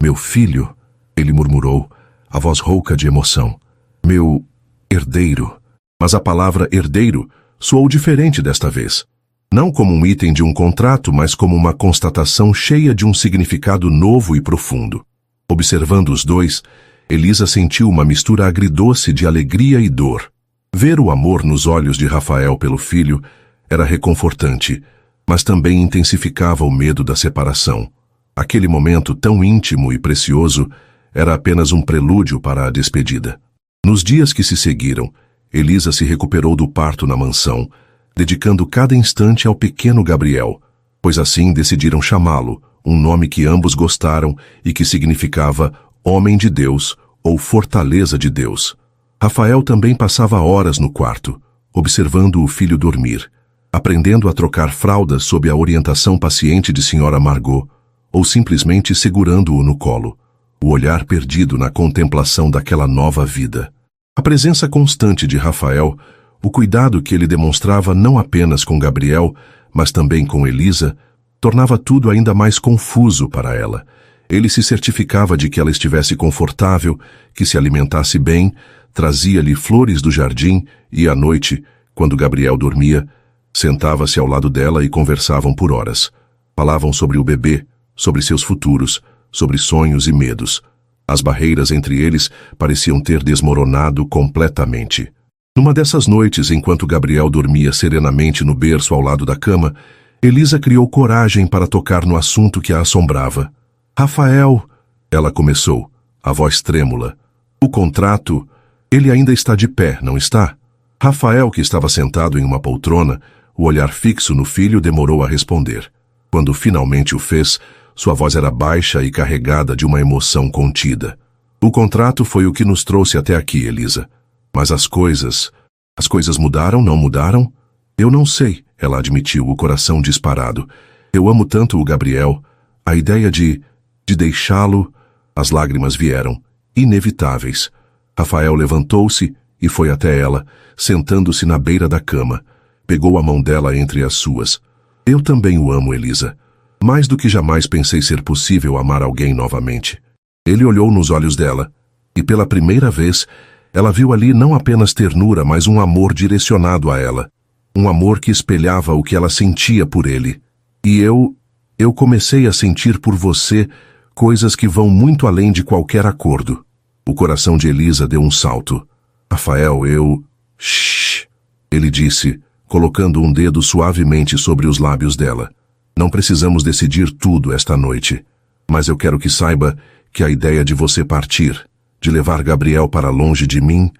S1: Meu filho, ele murmurou, a voz rouca de emoção. Meu herdeiro. Mas a palavra herdeiro soou diferente desta vez. Não como um item de um contrato, mas como uma constatação cheia de um significado novo e profundo. Observando os dois, Elisa sentiu uma mistura agridoce de alegria e dor. Ver o amor nos olhos de Rafael pelo filho era reconfortante, mas também intensificava o medo da separação. Aquele momento tão íntimo e precioso era apenas um prelúdio para a despedida. Nos dias que se seguiram, Elisa se recuperou do parto na mansão, dedicando cada instante ao pequeno Gabriel, pois assim decidiram chamá-lo, um nome que ambos gostaram e que significava Homem de Deus ou Fortaleza de Deus. Rafael também passava horas no quarto, observando o filho dormir, aprendendo a trocar fraldas sob a orientação paciente de Sra. Margot, ou simplesmente segurando-o no colo, o olhar perdido na contemplação daquela nova vida. A presença constante de Rafael, o cuidado que ele demonstrava não apenas com Gabriel, mas também com Elisa, tornava tudo ainda mais confuso para ela. Ele se certificava de que ela estivesse confortável, que se alimentasse bem, trazia-lhe flores do jardim e, à noite, quando Gabriel dormia, sentava-se ao lado dela e conversavam por horas. Falavam sobre o bebê, sobre seus futuros, sobre sonhos e medos. As barreiras entre eles pareciam ter desmoronado completamente. Numa dessas noites, enquanto Gabriel dormia serenamente no berço ao lado da cama, Elisa criou coragem para tocar no assunto que a assombrava. Rafael, ela começou, a voz trêmula. O contrato, ele ainda está de pé, não está? Rafael, que estava sentado em uma poltrona, o olhar fixo no filho, demorou a responder. Quando finalmente o fez, sua voz era baixa e carregada de uma emoção contida. O contrato foi o que nos trouxe até aqui, Elisa. Mas as coisas mudaram, não mudaram? Eu não sei, ela admitiu, o coração disparado. Eu amo tanto o Gabriel. A ideia de deixá-lo... As lágrimas vieram, inevitáveis. Rafael levantou-se e foi até ela, sentando-se na beira da cama. Pegou a mão dela entre as suas. Eu também o amo, Elisa. Mais do que jamais pensei ser possível amar alguém novamente. Ele olhou nos olhos dela, e pela primeira vez, ela viu ali não apenas ternura, mas um amor direcionado a ela. Um amor que espelhava o que ela sentia por ele. E eu comecei a sentir por você coisas que vão muito além de qualquer acordo. O coração de Elisa deu um salto. Rafael, Shhh! Ele disse, colocando um dedo suavemente sobre os lábios dela. Não precisamos decidir tudo esta noite, mas eu quero que saiba que a ideia de você partir, de levar Gabriel para longe de mim,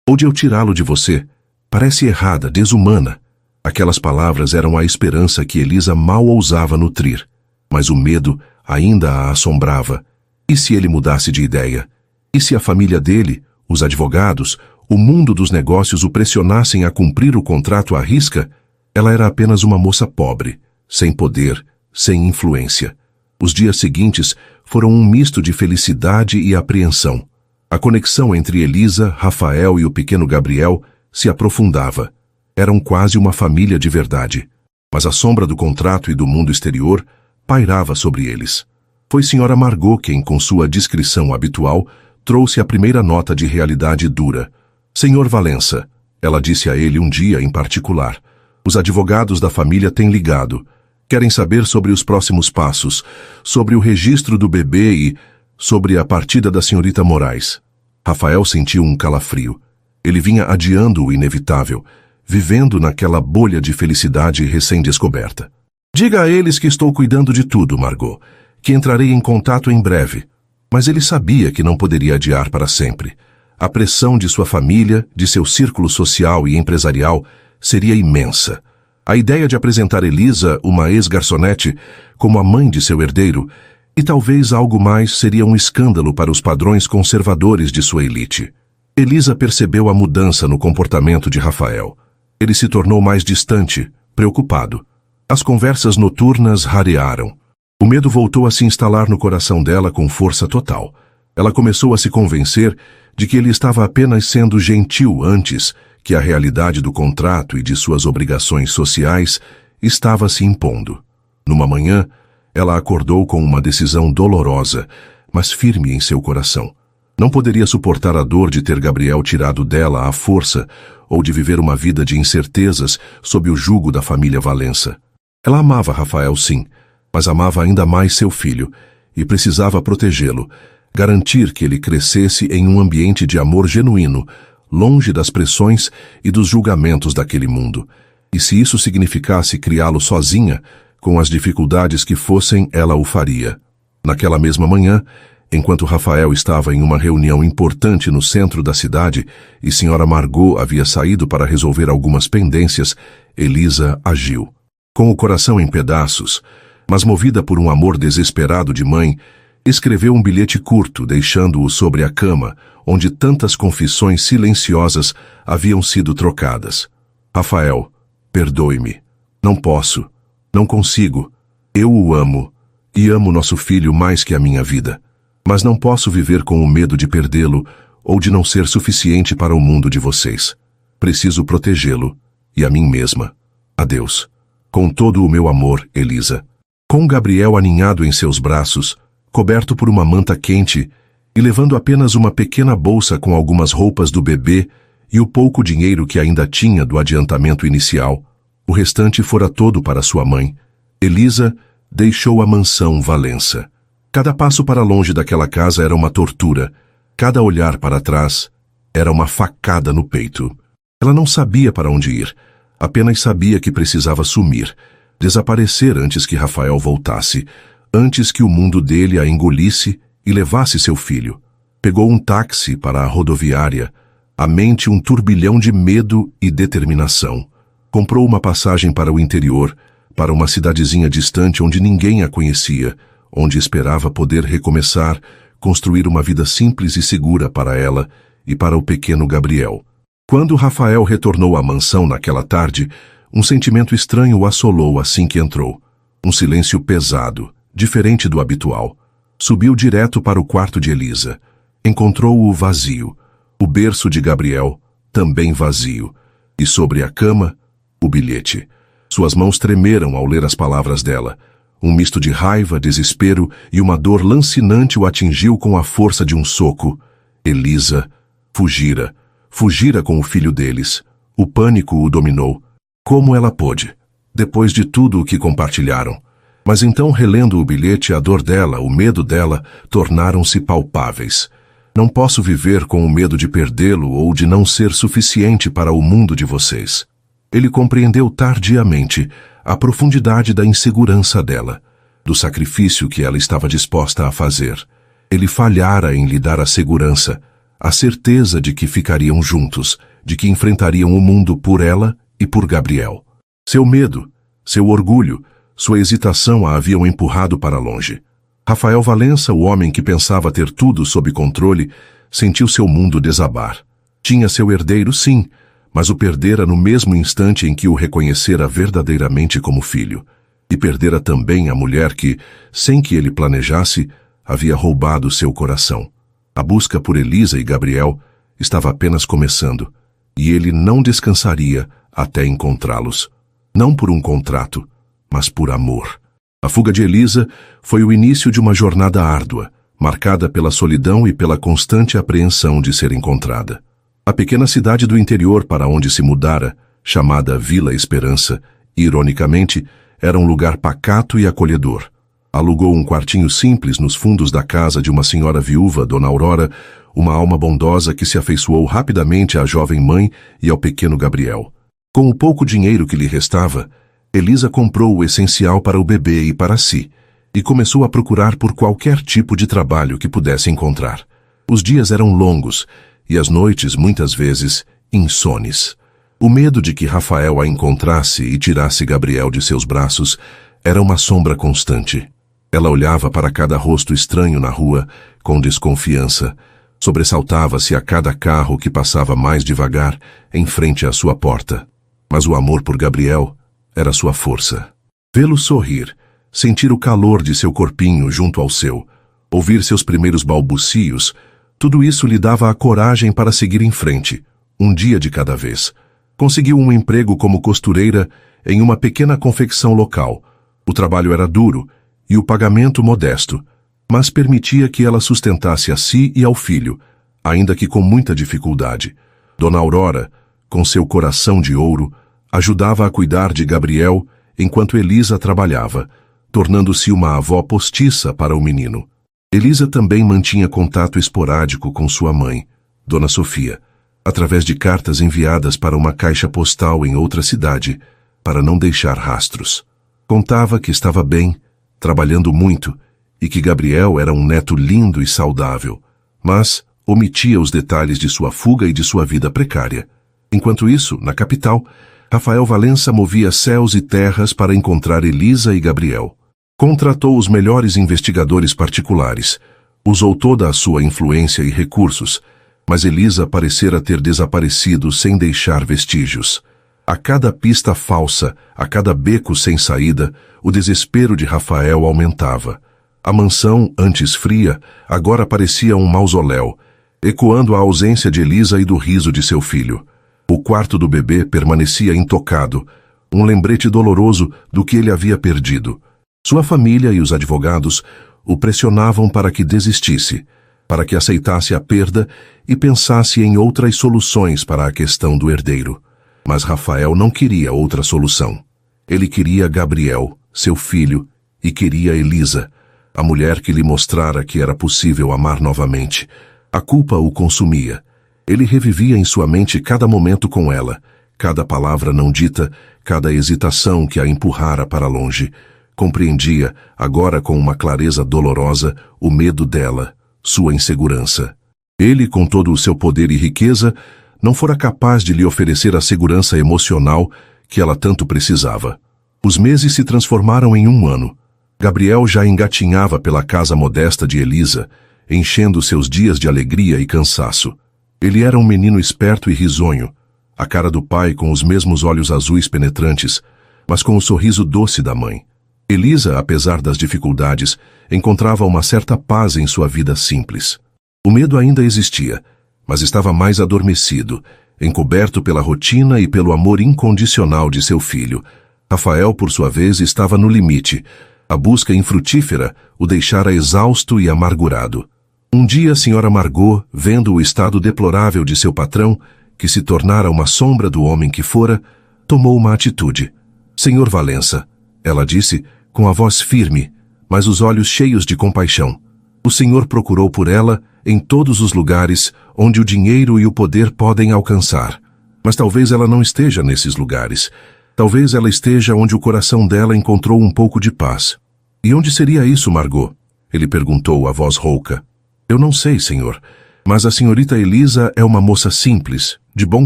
S1: ou de eu tirá-lo de você, parece errada, desumana. Aquelas palavras eram a esperança que Elisa mal ousava nutrir, mas o medo ainda a assombrava. E se ele mudasse de ideia? E se a família dele, os advogados, o mundo dos negócios o pressionassem a cumprir o contrato à risca? Ela era apenas uma moça pobre, sem poder, sem influência. Os dias seguintes foram um misto de felicidade e apreensão. A conexão entre Elisa, Rafael e o pequeno Gabriel se aprofundava. Eram quase uma família de verdade. Mas a sombra do contrato e do mundo exterior pairava sobre eles. Foi Sra. Margot quem, com sua discrição habitual, trouxe a primeira nota de realidade dura. Senhor Valença, ela disse a ele um dia em particular, os advogados da família têm ligado. Querem saber sobre os próximos passos, sobre o registro do bebê e sobre a partida da senhorita Moraes. Rafael sentiu um calafrio. Ele vinha adiando o inevitável. vivendo naquela bolha de felicidade recém-descoberta. Diga a eles que estou cuidando de tudo, Margot, que entrarei em contato em breve. Mas ele sabia que não poderia adiar para sempre. A pressão de sua família, de seu círculo social e empresarial, seria imensa. A ideia de apresentar Elisa, uma ex-garçonete, como a mãe de seu herdeiro, e talvez algo mais, seria um escândalo para os padrões conservadores de sua elite. Elisa percebeu a mudança no comportamento de Rafael. Ele se tornou mais distante, preocupado. As conversas noturnas rarearam. O medo voltou a se instalar no coração dela com força total. Ela começou a se convencer de que ele estava apenas sendo gentil antes que a realidade do contrato e de suas obrigações sociais estava se impondo. Numa manhã, ela acordou com uma decisão dolorosa, mas firme em seu coração. Não poderia suportar a dor de ter Gabriel tirado dela à força ou de viver uma vida de incertezas sob o jugo da família Valença. Ela amava Rafael, sim, mas amava ainda mais seu filho e precisava protegê-lo, garantir que ele crescesse em um ambiente de amor genuíno, longe das pressões e dos julgamentos daquele mundo. E se isso significasse criá-lo sozinha, com as dificuldades que fossem, ela o faria. Naquela mesma manhã, enquanto Rafael estava em uma reunião importante no centro da cidade e Sra. Margot havia saído para resolver algumas pendências, Elisa agiu. Com o coração em pedaços, mas movida por um amor desesperado de mãe, escreveu um bilhete curto, deixando-o sobre a cama, onde tantas confissões silenciosas haviam sido trocadas. Rafael, perdoe-me. Não posso. Não consigo. Eu o amo, e amo nosso filho mais que a minha vida. Mas não posso viver com o medo de perdê-lo ou de não ser suficiente para o mundo de vocês. Preciso protegê-lo, e a mim mesma. Adeus. Com todo o meu amor, Elisa. Com Gabriel aninhado em seus braços, coberto por uma manta quente e levando apenas uma pequena bolsa com algumas roupas do bebê e o pouco dinheiro que ainda tinha do adiantamento inicial, o restante fora todo para sua mãe, Elisa deixou a mansão Valença. Cada passo para longe daquela casa era uma tortura, cada olhar para trás era uma facada no peito. Ela não sabia para onde ir, apenas sabia que precisava sumir, desaparecer antes que Rafael voltasse, antes que o mundo dele a engolisse e levasse seu filho. Pegou um táxi para a rodoviária, a mente um turbilhão de medo e determinação. Comprou uma passagem para o interior, para uma cidadezinha distante onde ninguém a conhecia, onde esperava poder recomeçar, construir uma vida simples e segura para ela e para o pequeno Gabriel. Quando Rafael retornou à mansão naquela tarde, um sentimento estranho o assolou assim que entrou. Um silêncio pesado, diferente do habitual. Subiu direto para o quarto de Elisa. Encontrou-o vazio. O berço de Gabriel, também vazio. E sobre a cama, o bilhete. Suas mãos tremeram ao ler as palavras dela. Um misto de raiva, desespero e uma dor lancinante o atingiu com a força de um soco. Elisa fugira. Fugira com o filho deles. O pânico o dominou. Como ela pôde? Depois de tudo o que compartilharam. Mas então, relendo o bilhete, a dor dela, o medo dela, tornaram-se palpáveis. Não posso viver com o medo de perdê-lo ou de não ser suficiente para o mundo de vocês. Ele compreendeu tardiamente a profundidade da insegurança dela, do sacrifício que ela estava disposta a fazer. Ele falhara em lhe dar a segurança, a certeza de que ficariam juntos, de que enfrentariam o mundo por ela e por Gabriel. Seu medo, seu orgulho, sua hesitação a haviam empurrado para longe. Rafael Valença, o homem que pensava ter tudo sob controle, sentiu seu mundo desabar. Tinha seu herdeiro, sim, mas o perdera no mesmo instante em que o reconhecera verdadeiramente como filho. E perdera também a mulher que, sem que ele planejasse, havia roubado seu coração. A busca por Elisa e Gabriel estava apenas começando, e ele não descansaria até encontrá-los. Não por um contrato, mas por amor. A fuga de Elisa foi o início de uma jornada árdua, marcada pela solidão e pela constante apreensão de ser encontrada. A pequena cidade do interior para onde se mudara, chamada Vila Esperança, ironicamente, era um lugar pacato e acolhedor. Alugou um quartinho simples nos fundos da casa de uma senhora viúva, Dona Aurora, uma alma bondosa que se afeiçoou rapidamente à jovem mãe e ao pequeno Gabriel. Com o pouco dinheiro que lhe restava, Elisa comprou o essencial para o bebê e para si, e começou a procurar por qualquer tipo de trabalho que pudesse encontrar. Os dias eram longos, e as noites, muitas vezes, insones. O medo de que Rafael a encontrasse e tirasse Gabriel de seus braços era uma sombra constante. Ela olhava para cada rosto estranho na rua com desconfiança, sobressaltava-se a cada carro que passava mais devagar em frente à sua porta. Mas o amor por Gabriel era sua força. Vê-lo sorrir, sentir o calor de seu corpinho junto ao seu, ouvir seus primeiros balbucios, tudo isso lhe dava a coragem para seguir em frente, um dia de cada vez. Conseguiu um emprego como costureira em uma pequena confecção local. O trabalho era duro e o pagamento modesto, mas permitia que ela sustentasse a si e ao filho, ainda que com muita dificuldade. Dona Aurora, com seu coração de ouro, ajudava a cuidar de Gabriel enquanto Elisa trabalhava, tornando-se uma avó postiça para o menino. Elisa também mantinha contato esporádico com sua mãe, Dona Sofia, através de cartas enviadas para uma caixa postal em outra cidade, para não deixar rastros. Contava que estava bem, trabalhando muito, e que Gabriel era um neto lindo e saudável, mas omitia os detalhes de sua fuga e de sua vida precária. Enquanto isso, na capital, Rafael Valença movia céus e terras para encontrar Elisa e Gabriel. Contratou os melhores investigadores particulares, usou toda a sua influência e recursos, mas Elisa parecera ter desaparecido sem deixar vestígios. A cada pista falsa, a cada beco sem saída, o desespero de Rafael aumentava. A mansão, antes fria, agora parecia um mausoléu, ecoando a ausência de Elisa e do riso de seu filho. O quarto do bebê permanecia intocado, um lembrete doloroso do que ele havia perdido. Sua família e os advogados o pressionavam para que desistisse, para que aceitasse a perda e pensasse em outras soluções para a questão do herdeiro. Mas Rafael não queria outra solução. Ele queria Gabriel, seu filho, e queria Elisa, a mulher que lhe mostrara que era possível amar novamente. A culpa o consumia. Ele revivia em sua mente cada momento com ela, cada palavra não dita, cada hesitação que a empurrara para longe. Compreendia, agora com uma clareza dolorosa, o medo dela, sua insegurança. Ele, com todo o seu poder e riqueza, não fora capaz de lhe oferecer a segurança emocional que ela tanto precisava. Os meses se transformaram em um ano. Gabriel já engatinhava pela casa modesta de Elisa, enchendo seus dias de alegria e cansaço. Ele era um menino esperto e risonho, a cara do pai com os mesmos olhos azuis penetrantes, mas com o sorriso doce da mãe. Elisa, apesar das dificuldades, encontrava uma certa paz em sua vida simples. O medo ainda existia, mas estava mais adormecido, encoberto pela rotina e pelo amor incondicional de seu filho. Rafael, por sua vez, estava no limite. A busca infrutífera o deixara exausto e amargurado. Um dia a senhora Margot, vendo o estado deplorável de seu patrão, que se tornara uma sombra do homem que fora, tomou uma atitude. "Senhor Valença", ela disse, com a voz firme, mas os olhos cheios de compaixão. "O senhor procurou por ela em todos os lugares onde o dinheiro e o poder podem alcançar. Mas talvez ela não esteja nesses lugares. Talvez ela esteja onde o coração dela encontrou um pouco de paz." "E onde seria isso, Margot?" ele perguntou, a voz rouca. "Eu não sei, senhor, mas a senhorita Elisa é uma moça simples, de bom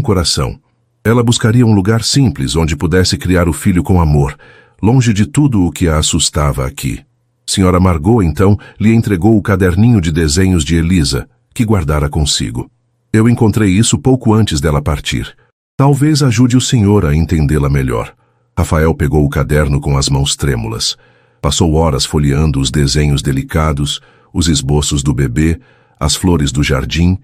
S1: coração. Ela buscaria um lugar simples onde pudesse criar o filho com amor, longe de tudo o que a assustava aqui." Senhora Margot, então, lhe entregou o caderninho de desenhos de Elisa, que guardara consigo. "Eu encontrei isso pouco antes dela partir. Talvez ajude o senhor a entendê-la melhor." Rafael pegou o caderno com as mãos trêmulas. Passou horas folheando os desenhos delicados, os esboços do bebê, as flores do jardim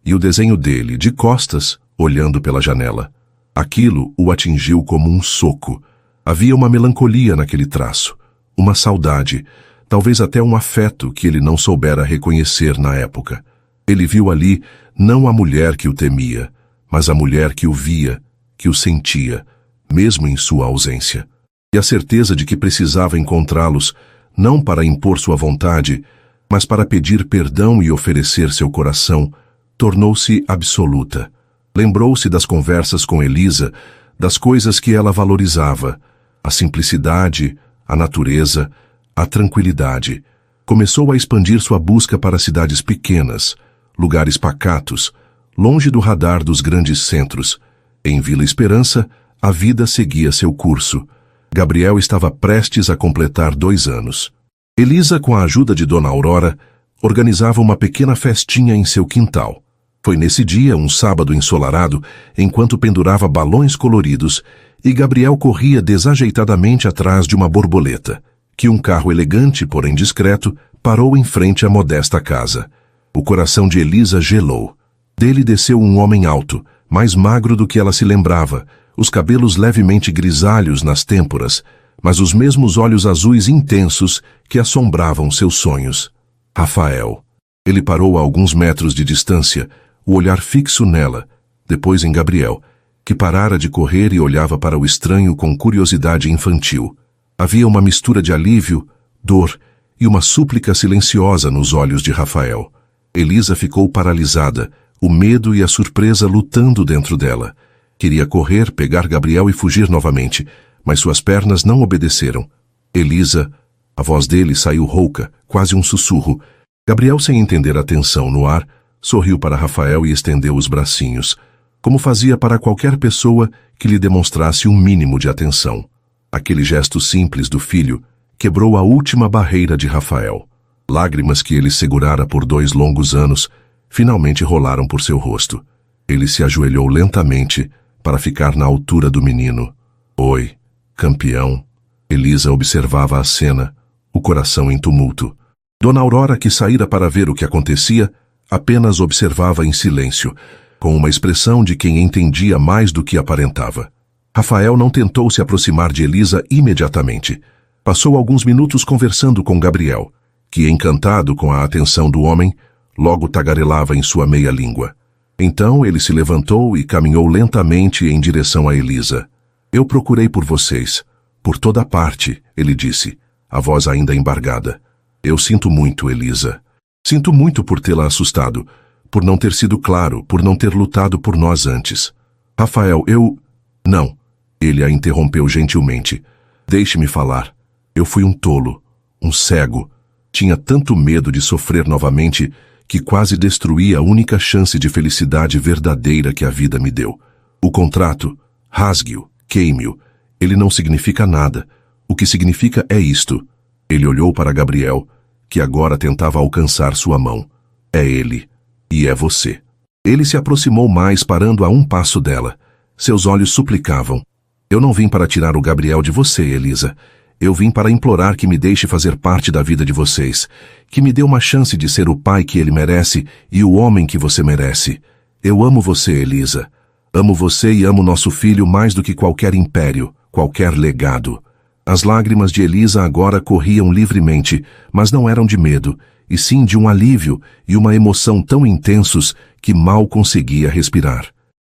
S1: e o desenho dele, de costas, olhando pela janela. Aquilo o atingiu como um soco. Havia uma melancolia naquele traço, uma saudade, talvez até um afeto que ele não soubera reconhecer na época. Ele viu ali não a mulher que o temia, mas a mulher que o via, que o sentia, mesmo em sua ausência. E a certeza de que precisava encontrá-los, não para impor sua vontade, mas para pedir perdão e oferecer seu coração, tornou-se absoluta. Lembrou-se das conversas com Elisa, das coisas que ela valorizava, a simplicidade, a natureza, a tranquilidade. Começou a expandir sua busca para cidades pequenas, lugares pacatos, longe do radar dos grandes centros. Em Vila Esperança, a vida seguia seu curso. Gabriel estava prestes a completar 2 anos. Elisa, com a ajuda de Dona Aurora, organizava uma pequena festinha em seu quintal. Foi nesse dia, um sábado ensolarado, enquanto pendurava balões coloridos, e Gabriel corria desajeitadamente atrás de uma borboleta, que um carro elegante, porém discreto, parou em frente à modesta casa. O coração de Elisa gelou. Dele desceu um homem alto, mais magro do que ela se lembrava, os cabelos levemente grisalhos nas têmporas, mas os mesmos olhos azuis intensos que assombravam seus sonhos. Rafael. Ele parou a alguns metros de distância, o olhar fixo nela, depois em Gabriel, que parara de correr e olhava para o estranho com curiosidade infantil. Havia uma mistura de alívio, dor e uma súplica silenciosa nos olhos de Rafael. Elisa ficou paralisada, o medo e a surpresa lutando dentro dela. Queria correr, pegar Gabriel e fugir novamente, mas suas pernas não obedeceram. Elisa, a voz dele saiu rouca, quase um sussurro. Gabriel, sem entender a tensão no ar, sorriu para Rafael e estendeu os bracinhos, como fazia para qualquer pessoa que lhe demonstrasse um mínimo de atenção. Aquele gesto simples do filho quebrou a última barreira de Rafael. Lágrimas que ele segurara por 2 longos anos finalmente rolaram por seu rosto. Ele se ajoelhou lentamente para ficar na altura do menino. Oi, campeão. Elisa observava a cena, o coração em tumulto. Dona Aurora, que saíra para ver o que acontecia, apenas observava em silêncio, com uma expressão de quem entendia mais do que aparentava. Rafael não tentou se aproximar de Elisa imediatamente. Passou alguns minutos conversando com Gabriel, que, encantado com a atenção do homem, logo tagarelava em sua meia-língua. Então ele se levantou e caminhou lentamente em direção a Elisa. Eu procurei por vocês. Por toda parte, ele disse, a voz ainda embargada. Eu sinto muito, Elisa. Sinto muito por tê-la assustado, por não ter sido claro, por não ter lutado por nós antes. Rafael, eu... Não. Ele a interrompeu gentilmente. Deixe-me falar. Eu fui um tolo, um cego. Tinha tanto medo de sofrer novamente que quase destruí a única chance de felicidade verdadeira que a vida me deu. O contrato, rasgue-o, queime-o. Ele não significa nada. O que significa é isto. Ele olhou para Gabriel, que agora tentava alcançar sua mão. É ele. E é você. Ele se aproximou mais, parando a um passo dela. Seus olhos suplicavam. Eu não vim para tirar o Gabriel de você, Elisa. Eu vim para implorar que me deixe fazer parte da vida de vocês, que me dê uma chance de ser o pai que ele merece e o homem que você merece. Eu amo você, Elisa. Amo você e amo nosso filho mais do que qualquer império, qualquer legado. As lágrimas de Elisa agora corriam livremente, mas não eram de medo, e sim de um alívio e uma emoção tão intensos que mal conseguia respirar.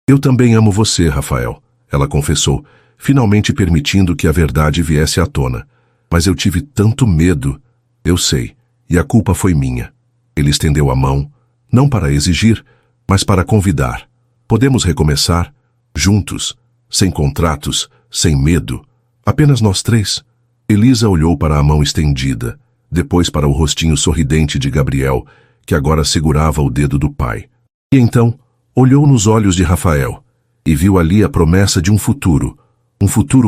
S1: Eu também amo você, Rafael, ela confessou, finalmente permitindo que a verdade viesse à tona. Mas eu tive tanto medo. Eu sei, e a culpa foi minha. Ele estendeu a mão, não para exigir, mas para convidar. Podemos recomeçar, juntos, sem contratos, sem medo. Apenas nós 3. Elisa olhou para a mão estendida, depois para o rostinho sorridente de Gabriel, que agora segurava o dedo do pai. E então, olhou nos olhos de Rafael, e viu ali a promessa de um futuro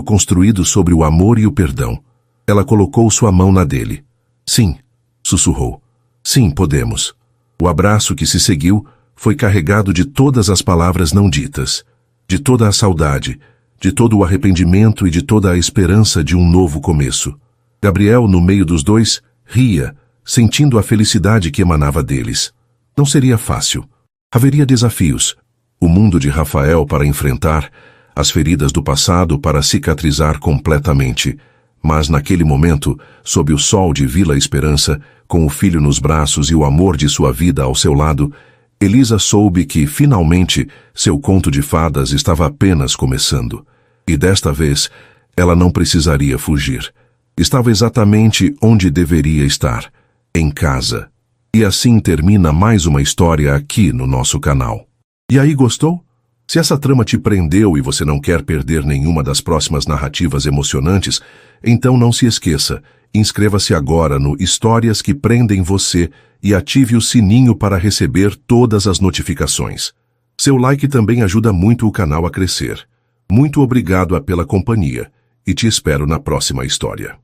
S1: construído sobre o amor e o perdão. Ela colocou sua mão na dele. Sim, sussurrou. Sim, podemos. O abraço que se seguiu foi carregado de todas as palavras não ditas, de toda a saudade, de todo o arrependimento e de toda a esperança de um novo começo. Gabriel, no meio dos dois, ria, sentindo a felicidade que emanava deles. Não seria fácil. Haveria desafios. O mundo de Rafael para enfrentar, as feridas do passado para cicatrizar completamente. Mas naquele momento, sob o sol de Vila Esperança, com o filho nos braços e o amor de sua vida ao seu lado, Elisa soube que, finalmente, seu conto de fadas estava apenas começando. E desta vez, ela não precisaria fugir. Estava exatamente onde deveria estar, em casa. E assim termina mais uma história aqui no nosso canal. E aí, gostou? Se essa trama te prendeu e você não quer perder nenhuma das próximas narrativas emocionantes, então não se esqueça, inscreva-se agora no Histórias que Prendem Você e ative o sininho para receber todas as notificações. Seu like também ajuda muito o canal a crescer. Muito obrigado pela companhia e te espero na próxima história.